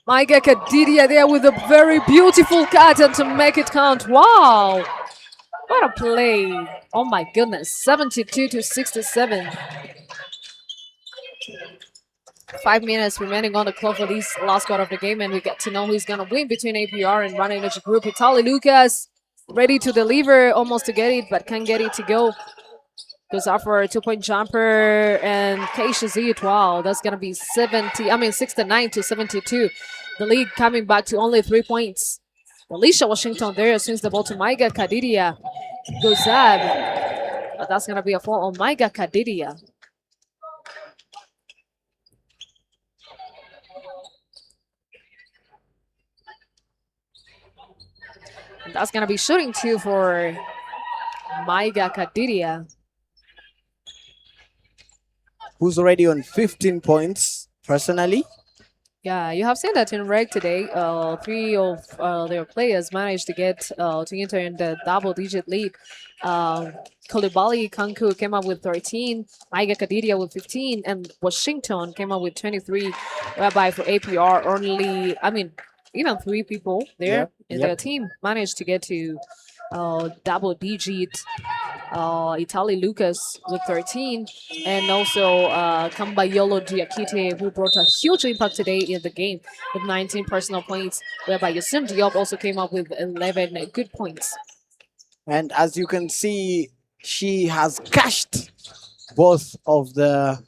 Maiga Kadidia there with a very beautiful cut and to make it count. Wow. What a play. Oh my goodness. 72 to 67. 5 minutes remaining on the clock for this last quarter of the game, and we get to know who's going to win between APR and Rana Energy Group. Itali Lucas ready to deliver, almost to get it, but can't get it to go. Goes out for a 2-point jumper, and Keisha Ziyut, wow, that's going to be 69 to 72. The lead coming back to only 3 points. Alicia Washington there swings the ball to Maiga Kadidia. Goes up, but that's going to be a fall on Maiga Kadidia. And that's going to be shooting two for Maiga Kadidia. Who's already on 15 points personally. Yeah, you have seen that in REG today. 3 of their players managed to get to enter in the double-digit lead. Kolibali Kanku came up with 13, Maiga Kadidia with 15, and Washington came up with 23. Whereby for APR, only, even 3 people there in their team managed to get to double-digit. Itali Lucas with 13, and also Kambayolo Diakite, who brought a huge impact today in the game with 19 personal points, whereby Yasim Diop also came up with 11 good points. And as you can see, she has cashed both of the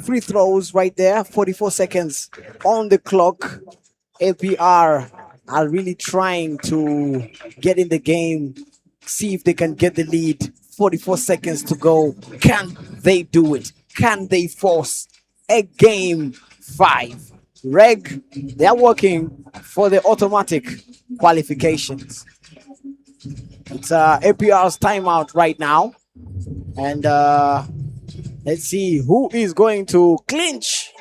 free throws right there. 44 seconds on the clock. APR are really trying to get in the game, see if they can get the lead. 44 seconds to go. Can they do it? Can they force a game 5? REG, they're working for the automatic qualifications. It's APR's timeout right now. And let's see who is going to clinch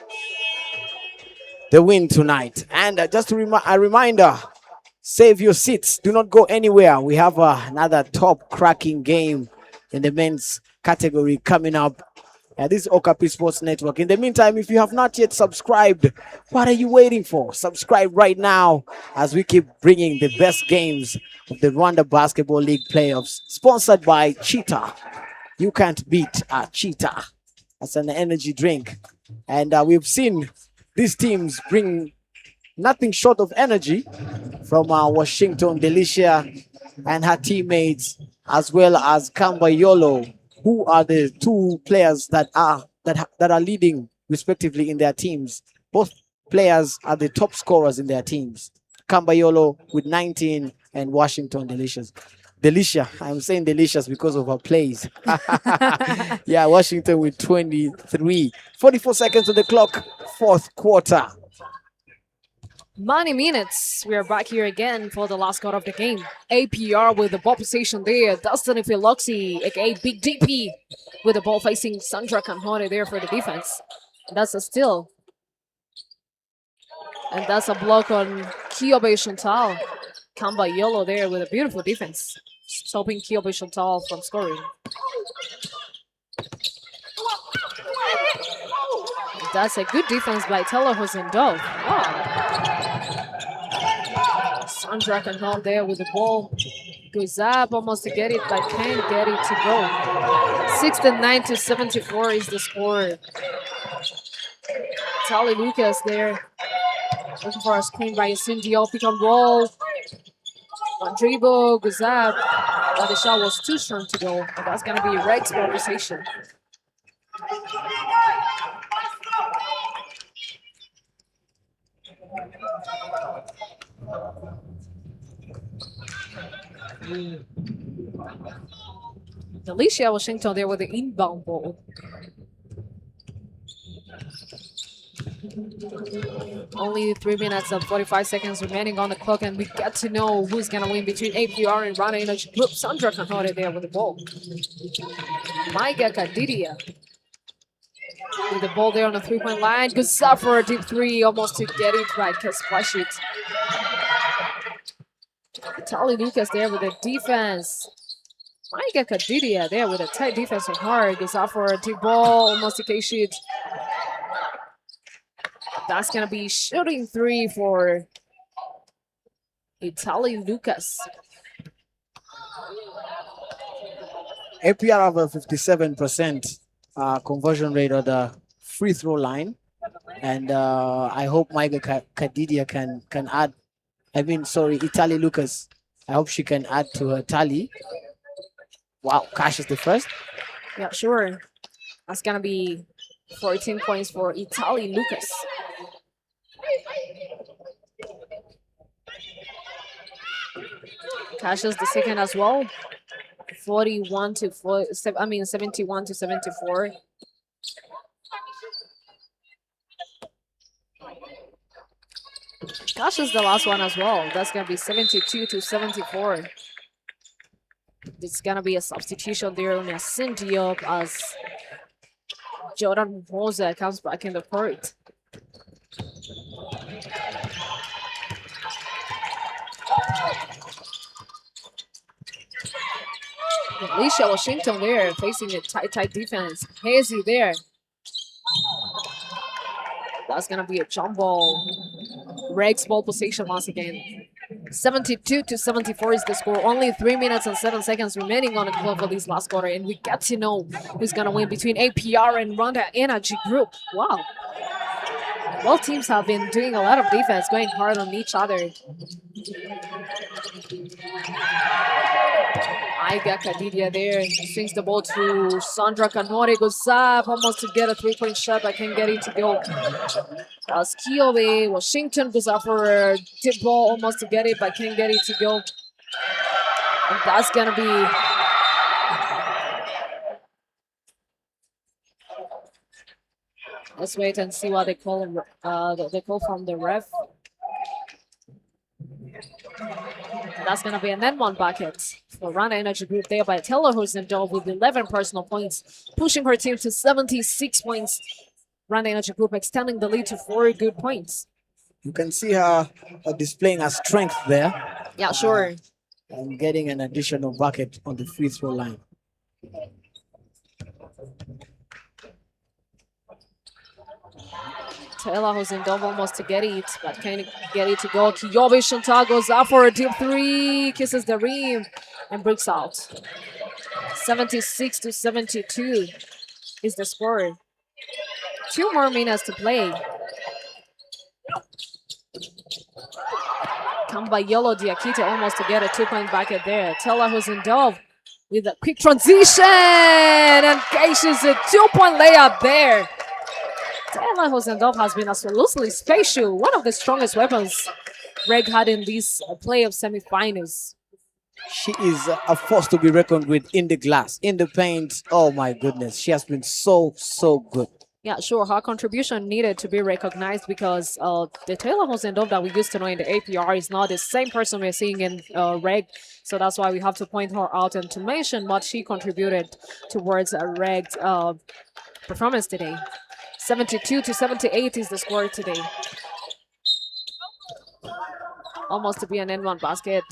the win tonight. And just a reminder, save your seats. Do not go anywhere. We have another top cracking game in the men's category coming up This is Okapi Sports Network. In the meantime, if you have not yet subscribed, what are you waiting for? Subscribe right now as we keep bringing the best games of the Rwanda Basketball League playoffs, sponsored by Cheetah. You can't beat Cheetah. That's an energy drink. And we've seen these teams bring nothing short of energy from Washington, Delicia and her teammates, as well as Kamba Yolo, who are the two players that are leading respectively in their teams. Both players are the top scorers in their teams. Kamba Yolo with 19 and Washington Delicia. I'm saying delicious because of her plays. Yeah, Washington with 23. 44 seconds on the clock, fourth quarter. 90 minutes. We are back here again for the last quarter of the game. APR with the ball position there. Dustin Philoxi, aka Big DP, with the ball facing Sandra Canhone there for the defense. And that's a steal. And that's a block on Kyobe Chantal. Kamba Yolo there with a beautiful defense, stopping Kyobe Chantal from scoring. That's a good defense by Teller Hosendov. Wow. Sandra Canhone there with the ball. Goes up almost to get it, but can't get it to go. 69-74 is the score. Tali Lucas there. Looking for a screen by Cindy. Pick and roll. One dribble, goes up. But the shot was too strong to go. And that's going to be REG's conversation. Alicia Washington there with the inbound ball. Only 3 minutes and 45 seconds remaining on the clock, and we get to know who's going to win between APR and Rana Energy Group. Sandra Canhore there with the ball. Maiga Kadidia with the ball there on the three-point line. Goes up for a deep three, almost to get it right. Can splash it. Tali Lucas there with the defense. Maiga Kadidia there with a tight defense on her. Goes out for a deep ball, almost to catch it. That's going to be shooting three for Itali Lucas. APR have a 57% conversion rate on the free throw line. And I hope Maiga Kadidia can add. Itali Lucas. I hope she can add to her tally. Wow, Cash is the first. Yeah, sure. That's going to be 14 points for Itali Lucas. Cash is the second as well. 71-74. Cash is the last one as well. That's gonna be 72-74. It's gonna be a substitution there on Cindy as Jordan Mosa comes back in the court. Alicia Washington there facing a tight defense. Hazy there. That's gonna be a jump ball. REG's ball position once again. 72-74 is the score. Only 3 minutes and 7 seconds remaining on the clock for this last quarter, and we get to know who's gonna win between APR and Rwanda Energy Group. Wow. Both teams have been doing a lot of defense, going hard on each other. Aiga Kadidia there, swings the ball to Sandra Canore, goes up, almost to get a three-point shot, but can't get it to go. As Kyobe Washington goes up for a tip ball, almost to get it, but can't get it to go. And that's gonna be let's wait and see what they call they call from the ref. That's going to be an N1 bucket for Rana Energy Group there by Taylor Hosendov with 11 personal points, pushing her team to 76 points. Rana Energy Group extending the lead to 4 good points. You can see her displaying her strength there. Yeah, sure. And getting an additional bucket on the free throw line. Taylor who's in double almost to get it, but can't get it to go. Kiyobe Shunta goes up for a deep three, kisses the rim, and breaks out. 76 to 72 is the score. 2 more minutes to play. Kambayolo Diakite almost to get a 2-point bucket there. Taylor who's in double with a quick transition, and catches a 2-point layup there. Taylor Hosendorf has been absolutely special. One of the strongest weapons REG had in these playoff semifinals. She is a force to be reckoned with in the glass, in the paint. Oh my goodness, she has been so good. Yeah, sure, her contribution needed to be recognized because the Taylor Hosendorf that we used to know in the APR is not the same person we're seeing in REG. So that's why we have to point her out and to mention what she contributed towards REG's performance today. 72 to 78 is the score today. Almost to be an N1 basket.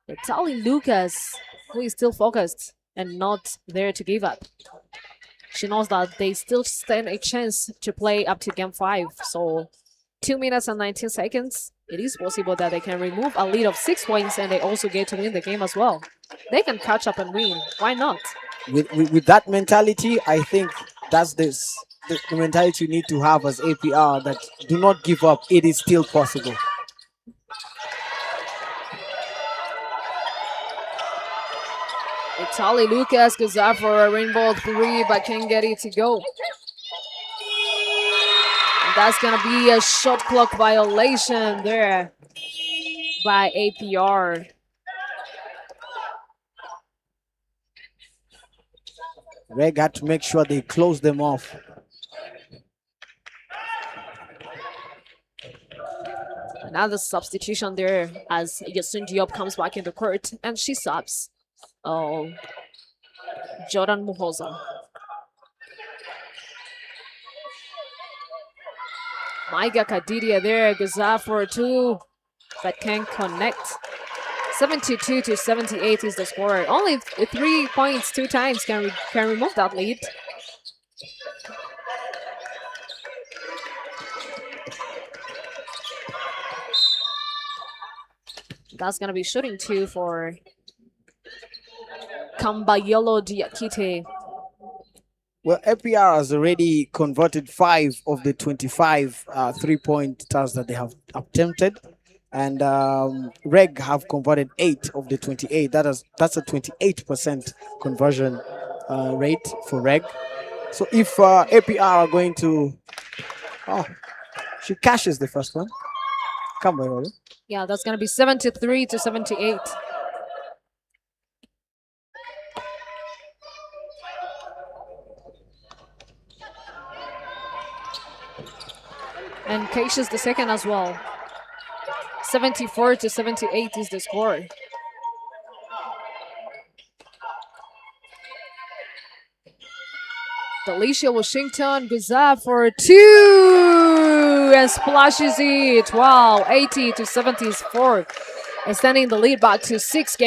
Natalie Lucas, who is still focused and not there to give up. She knows that they still stand a chance to play up to game 5. So 2 minutes and 19 seconds. It is possible that they can remove a lead of 6 points and they also get to win the game as well. They can catch up and win. Why not? With that mentality, I think that's the mentality you need to have as APR, that do not give up. It is still possible. Natalie Lucas goes out for a rainbow 3, but can't get it to go. And that's going to be a shot clock violation there by APR. REG had to make sure they close them off. Another substitution there as Yasun Diop comes back in the court and she subs. Jordan Muhoza. Maiga Kadidia there goes out for 2, but can't connect. 72 to 78 is the score. Only 3 points 2 times can remove that lead. That's gonna be shooting 2 for Kambayolo Diakite. Well, APR has already converted 5 of the 25 3-point tries that they have attempted. And REG have converted 8 of the 28. That's a 28% conversion rate for REG. So if APR are going to, she cashes the first one. Come on, Olu. Yeah, that's gonna be 73 to 78. And caches the second as well. 74 to 78 is the score. Delicia Washington goes up for 2 and splashes it. Wow, 80 to 74. Extending the lead back to 6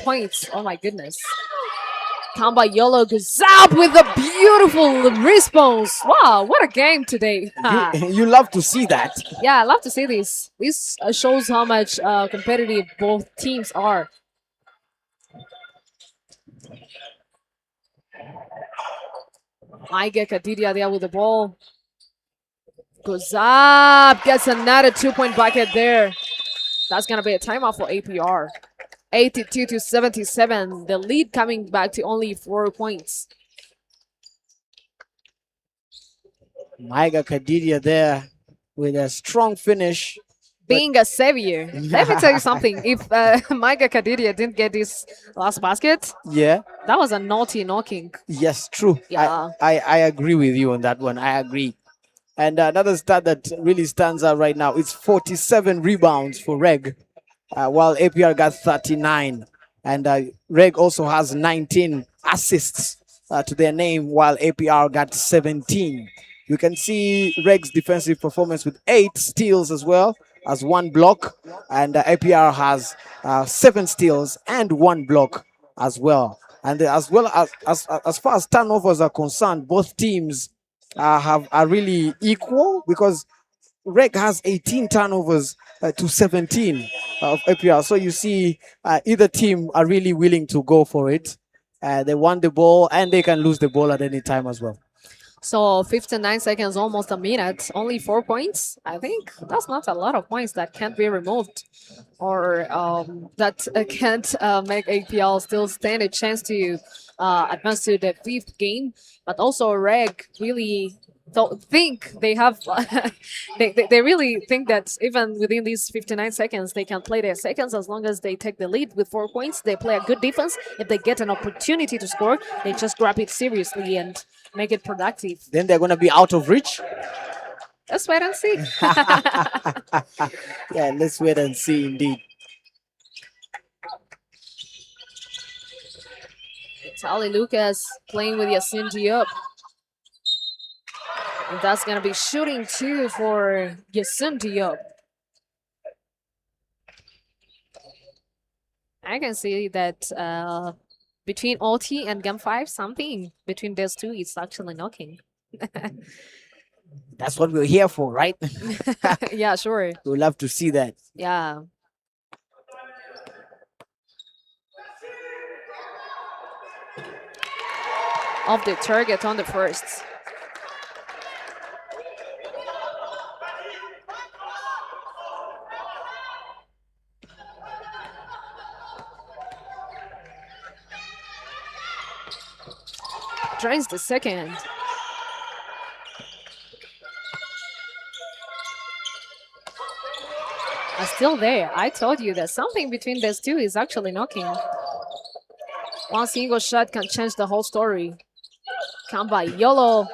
points. Oh my goodness. Kambayolo goes up with a beautiful response. Wow, what a game today. You love to see that. Yeah, I love to see this. This shows how much competitive both teams are. Maiga Kadidia there with the ball. Goes up, gets another 2-point bucket there. That's going to be a timeout for APR. 82 to 77. The lead coming back to only 4 points. Maiga Kadidia there with a strong finish. Being a savior. Let me tell you something. If Maiga Kadidia didn't get this last basket, yeah, that was a naughty knocking. Yes, true. Yeah. I agree with you on that one. I agree. And another stat that really stands out right now, it's 47 rebounds for REG, while APR got 39. And REG also has 19 assists to their name, while APR got 17. You can see REG's defensive performance with 8 steals as well as 1 block. And APR has 7 steals and 1 block as well. And as far as turnovers are concerned, both teams are really equal because REG has 18 turnovers to 17 of APR. So you see, either team are really willing to go for it. They want the ball and they can lose the ball at any time as well. So 59 seconds, almost a minute, only 4 points. I think that's not a lot of points that can't be removed or that can't make APL still stand a chance to advance to the 5th game. But also REG really don't think they have they really think that even within these 59 seconds they can play their seconds as long as they take the lead with 4 points. They play a good defense. If they get an opportunity to score, they just grab it seriously and make it productive. Then they're going to be out of reach. Let's wait and see. Yeah, let's wait and see indeed. Tali Lucas playing with Yasin Diop. And that's going to be shooting too for Yasin Diop. I can see that between OT and Game 5, something between those two is actually knocking. That's what we're here for, right? Yeah, sure. We'd love to see that. Yeah. Off the target on the first. Drains the second. Still there. I told you that something between those two is actually knocking. One single shot can change the whole story. Come by YOLO.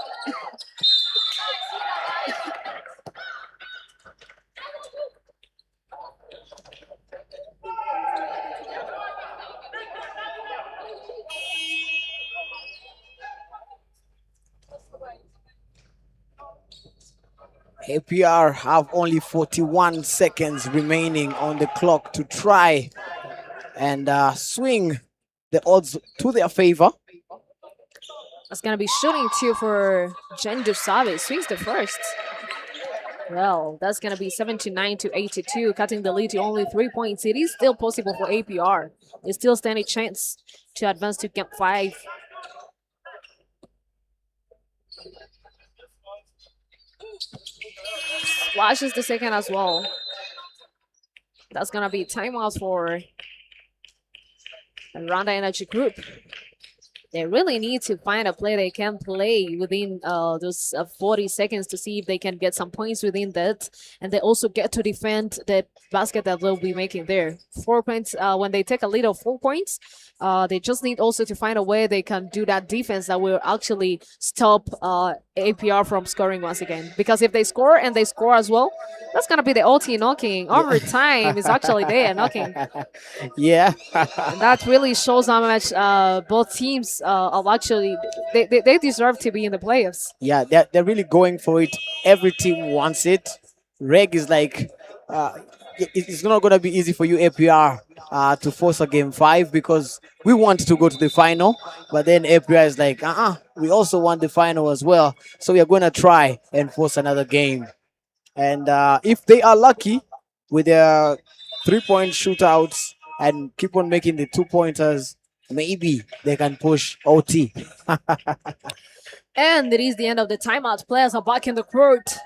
APR have only 41 seconds remaining on the clock to try and swing the odds to their favor. That's going to be shooting too for Jen Dusabe. Swings the first. Well, that's going to be 79 to 82, cutting the lead to only 3 points. It is still possible for APR. They still stand a chance to advance to Game 5. Flashes the second as well. That's going to be timeouts for Rwanda Energy Group. They really need to find a play they can play within those 40 seconds to see if they can get some points within that. And they also get to defend the basket that they'll be making there. 4 points, when they take a lead of 4 points, they just need also to find a way they can do that defense that will actually stop APR from scoring once again. Because if they score and they score as well, that's going to be the OT knocking. Overtime is actually there knocking. Yeah. And that really shows how much both teams are actually, they deserve to be in the playoffs. Yeah, they're really going for it. Every team wants it. REG is like, it's not going to be easy for you, APR, to force a Game 5 because we want to go to the final. But then APR is like, we also want the final as well. So we are going to try and force another game. And if they are lucky with their 3-point shootouts and keep on making the 2-pointers, maybe they can push OT. And it is the end of the timeout. Players are back in the court.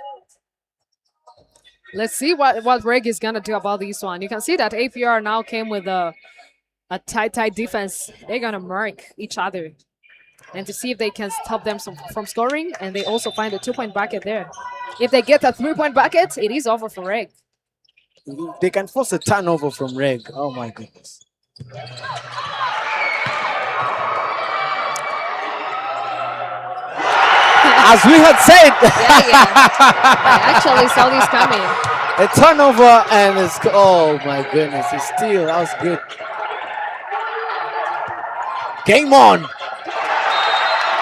Let's see what REG is going to do about this one. You can see that APR now came with a tight defense. They're going to mark each other and to see if they can stop them from scoring. And they also find a 2-point bucket there. If they get a 3-point bucket, it is over for REG. They can force a turnover from REG. Oh, my goodness. As we had said. Yeah. I actually saw this coming. A turnover and it's, oh my goodness, it's still, that was good. Game on.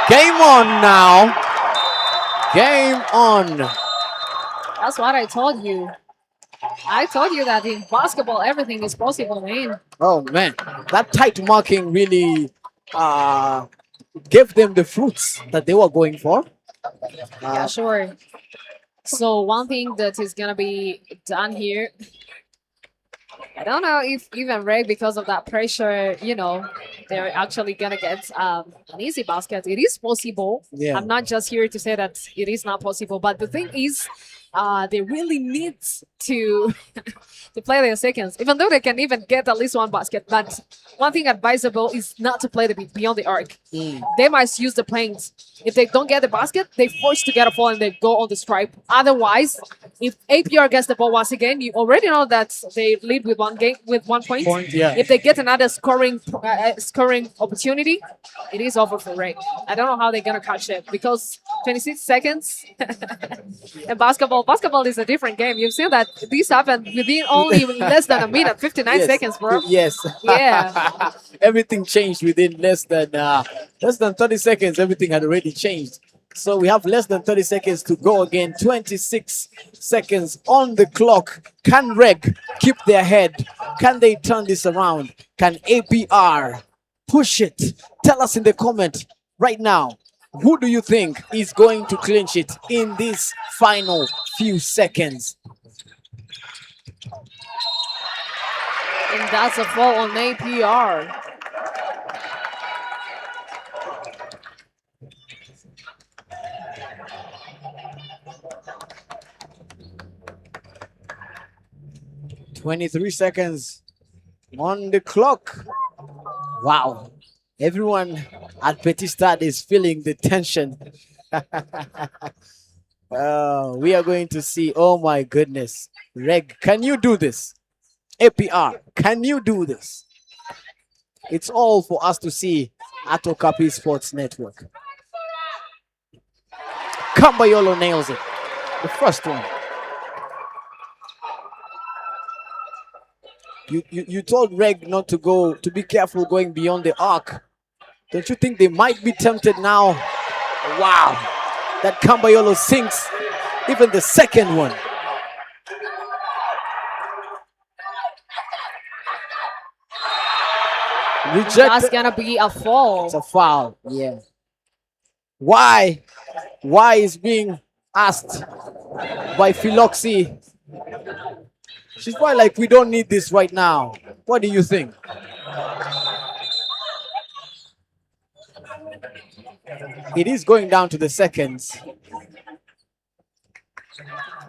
Game on now. Game on. That's what I told you. I told you that in basketball, everything is possible, man. Oh man, that tight marking really gave them the fruits that they were going for. Yeah, sure. So one thing that is gonna be done here, I don't know if even Reg, because of that pressure, they're actually gonna get an easy basket. It is possible. Yeah. I'm not just here to say that it is not possible, but the thing is, they really need to to play their seconds, even though they can even get at least one basket. But one thing advisable is not to play the beyond the arc. They must use the planes. If they don't get the basket, they force to get a fall and they go on the stripe. Otherwise, if APR gets the ball once again, you already know that they lead with one point. Yeah. If they get another scoring opportunity, it is over for Ray. I don't know how they're gonna catch it because 26 seconds and basketball is a different game. You've seen that this happened within only less than a minute, 59 Yes. seconds, bro. Yes. Yeah. Everything changed within less than 30 seconds. Everything had already changed. So we have less than 30 seconds to go again. 26 seconds on the clock. Can Reg keep their head? Can they turn this around? Can APR push it? Tell us in the comment right now. Who do you think is going to clinch it in these final few seconds? And that's a fall on APR. "23 seconds on the clock." Wow. Everyone at PETIT STADE is feeling the tension. We are going to see. Oh my goodness. Reg, can you do this? APR, can you do this? It's all for us to see at Okapi Sports Network. Kambayolo nails it. The first one. You told Reg not to go, to be careful going beyond the arc. Don't you think they might be tempted now? Wow. That Kambayolo sinks even the second one. Rejected. That's gonna be a fall. It's a foul. Yeah. Why? Why is being asked by Philoxy? She's probably like, we don't need this right now. What do you think? It is going down to the seconds.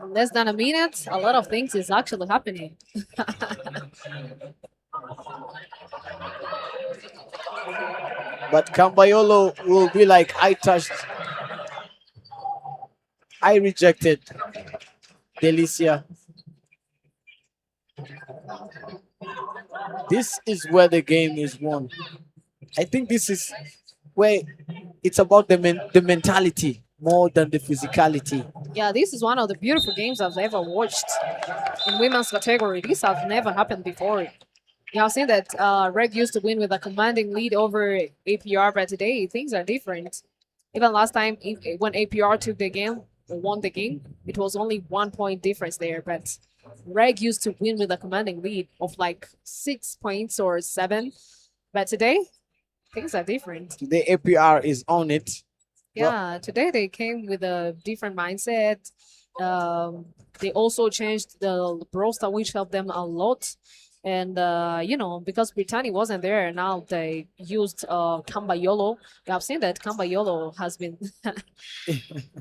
Less than a minute, a lot of things is actually happening. But Kambayolo will be like, I touched, I rejected. Delicia. This is where the game is won. I think this is where it's about the mentality more than the physicality. Yeah, this is one of the beautiful games I've ever watched in women's category. This has never happened before. You have seen that Reg used to win with a commanding lead over APR, but today things are different. Even last time when APR took the game or won the game, it was only 1 point difference there, but Reg used to win with a commanding lead of like 6 points or 7. But today, things are different. The APR is on it. Yeah, today they came with a different mindset. They also changed the roster, which helped them a lot. And, because Brittany wasn't there, now they used Kambayolo. You have seen that Kambayolo has been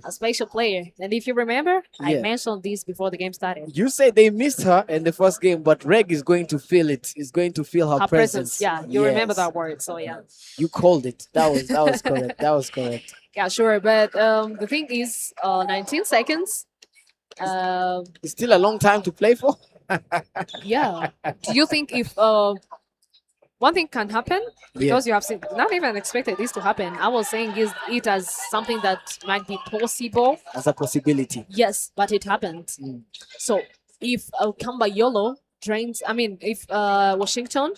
a special player. And if you remember, I mentioned this before the game started. You say they missed her in the first game, but Reg is going to feel it. Is going to feel her presence. Yeah, you remember that word, so yeah. You called it. That was correct. That was correct. Yeah, sure. But the thing is, 19 seconds. It's still a long time to play for. Yeah. Do you think if one thing can happen, because you have seen, not even expected this to happen, I was saying is it as something that might be possible. As a possibility. Yes, but it happened. So if Kambayolo if Washington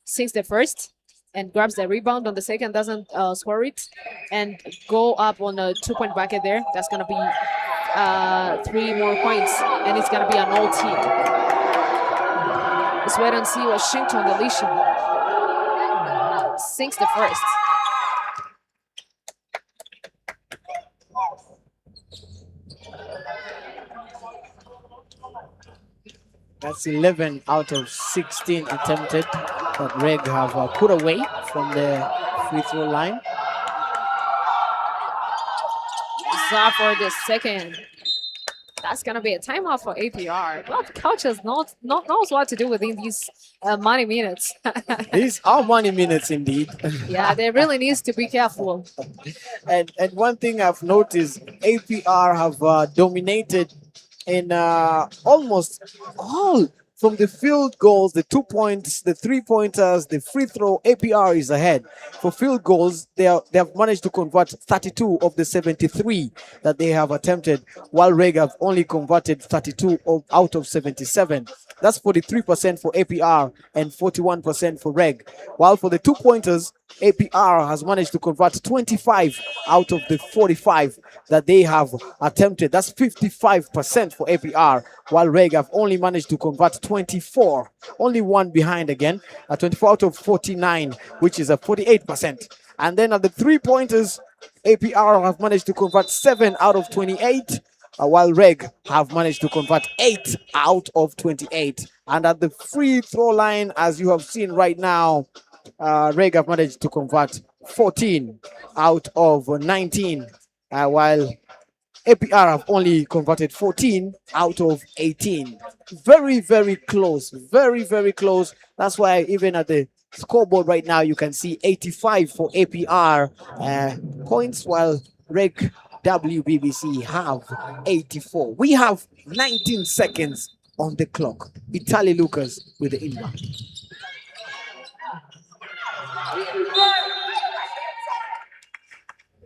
sinks the first and grabs the rebound on the second, doesn't score it, and go up on a 2-point bracket there, that's going to be 3 more points, and it's going to be an all team. Let's wait and see Washington deletion. Sinks the first. That's 11 out of 16 attempted that REG have put away from the free throw line. Zap for the second. That's gonna be a timeout for APR. Well, the coaches knows what to do within these money minutes. These are money minutes indeed. Yeah, they really needs to be careful. And one thing I've noticed, APR have dominated in almost all from the field goals, the 2 points, the 3-pointers, the free throw. APR is ahead. For field goals, they have managed to convert 32 of the 73 that they have attempted, while REG have only converted 32 out of 77. That's 43% for APR and 41% for REG. While for the 2-pointers, APR has managed to convert 25 out of the 45 that they have attempted. That's 55% for APR, while REG have only managed to convert 24. Only one behind again, 24 out of 49, which is a 48%. And then at the 3-pointers, APR have managed to convert 7 out of 28, while REG have managed to convert 8 out of 28. And at the free throw line, as you have seen right now, REG have managed to convert 14 out of 19, while APR have only converted 14 out of 18. Very, very close. Very, very close. That's why even at the scoreboard right now, you can see 85 for APR points, while REG WBBC have 84. We have 19 seconds on the clock. Italy Lucas with the inbound.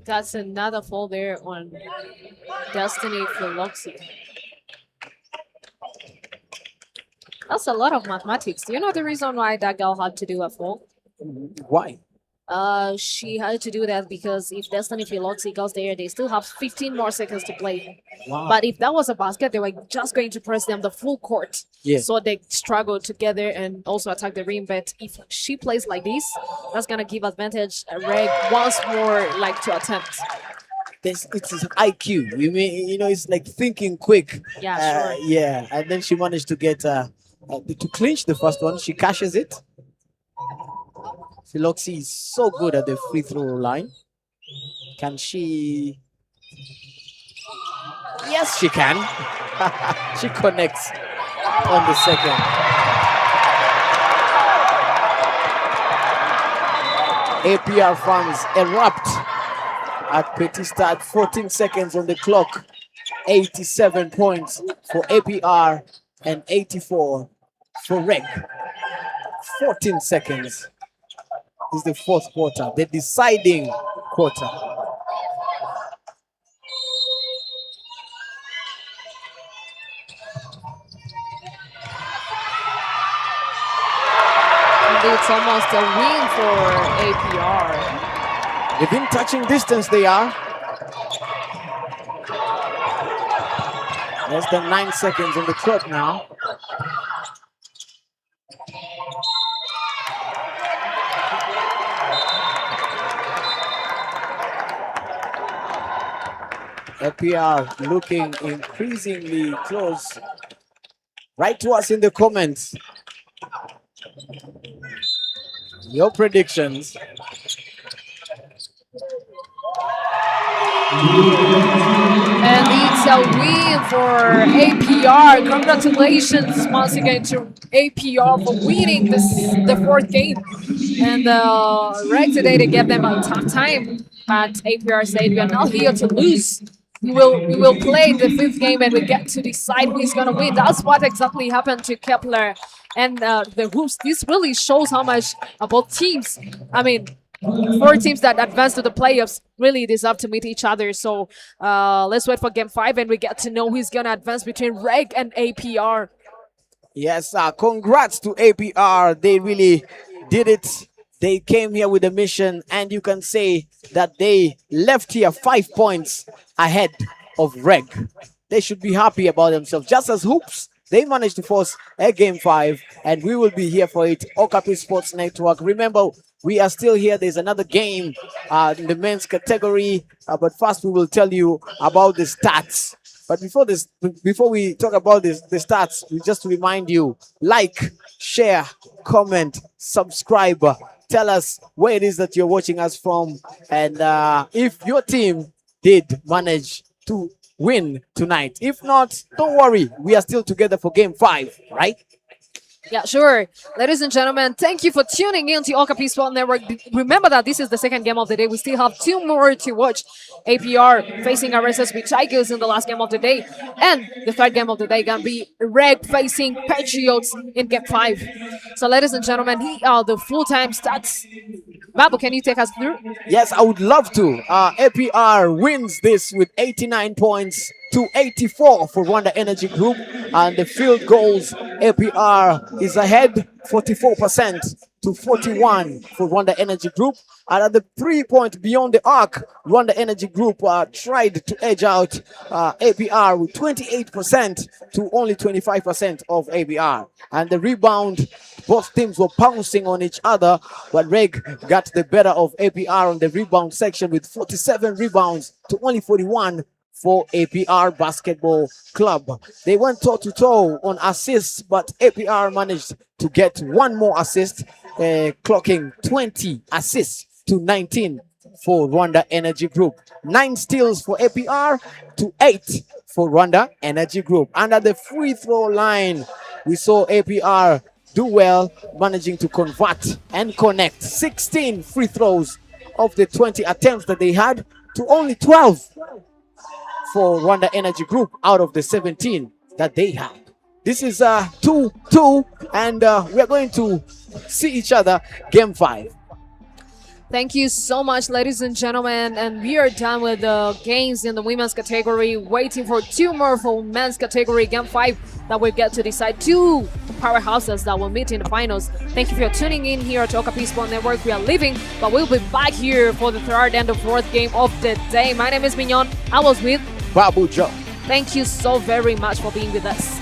That's another fall there on Destiny Philoxy. That's a lot of mathematics. Do you know the reason why that girl had to do a fall? Why? She had to do that because if Destiny Philoxy goes there, they still have 15 more seconds to play. Wow. But if that was a basket, they were just going to press them the full court. Yeah. So they struggle together and also attack the rim. But if she plays like this, that's gonna give advantage REG once more, like to attempt. It's IQ. You mean, you know, it's like thinking quick. Yeah, sure. Yeah, and then she managed to get to clinch the first one. She cashes it. Philoxy is so good at the free throw line. Can she? Yes, she can. She connects on the second. APR fans erupt at PETIT STADE. 14 seconds on the clock. 87 points for APR and 84 for REG. 14 seconds. This is the fourth quarter, the deciding quarter. It's almost a win for APR. Within touching distance they are. Less than 9 seconds on the clock now. APR looking increasingly close. Write to us in the comments your predictions. And it's a win for APR. Congratulations once again to APR for winning the fourth game. And REG today, they gave them a tough time. But APR said, we are not here to lose. We will play the fifth game and we get to decide who is going to win. That's what exactly happened to Kepler and the Hoops. This really shows how much both teams, I mean, 4 teams that advance to the playoffs really deserve to meet each other. So let's wait for game 5 and we get to know who's going to advance between REG and APR. Yes, congrats to APR. They really did it. They came here with a mission, and you can say that they left here 5 points ahead of REG. They should be happy about themselves. Just as Hoops, they managed to force a game 5, and we will be here for it. Okapi Sports Network. Remember, we are still here. There's another game in the men's category, but first we will tell you about the stats But before we talk about this, the stats, we just to remind you: like, share, comment, subscribe. Tell us where it is that you're watching us from, and if your team did manage to win tonight. If not, don't worry, we are still together for Game 5, right? Yeah, sure. Ladies and gentlemen, thank you for tuning in to Okapi Sport Network. Remember that this is the second game of the day. We still have 2 more to watch. APR facing RSS with Tigers in the last game of the day. And the third game of the day gonna be REG facing Patriots in game 5. So ladies and gentlemen, here are the full-time stats. Babu, can you take us through? Yes, I would love to. APR wins this with 89 points to 84 for Rwanda Energy Group, and the field goals, APR is ahead 44% to 41 for Rwanda Energy Group, and at the 3-point beyond the arc, Rwanda Energy Group tried to edge out APR with 28% to only 25% of APR, and the rebound, both teams were pouncing on each other, but REG got the better of APR on the rebound section with 47 rebounds to only 41 for APR Basketball Club. They went toe-to-toe on assists, but APR managed to get one more assist, clocking 20 assists to 19 for Rwanda Energy Group. 9 steals for APR to 8 for Rwanda Energy Group. And at the free throw line, we saw APR do well, managing to convert and connect 16 free throws of the 20 attempts that they had to only 12 for Rwanda Energy Group out of the 17 that they had. This is 2-2, and we are going to see each other game 5. Thank you so much, ladies and gentlemen. And we are done with the games in the women's category. Waiting for 2 more for men's category, game 5, that we get to decide 2 powerhouses that will meet in the finals. Thank you for tuning in here at Okapi Sport Network. We are leaving, but we'll be back here for the 3rd and the 4th game of the day. My name is Mignon. I was with Babu Joe. Thank you so very much for being with us.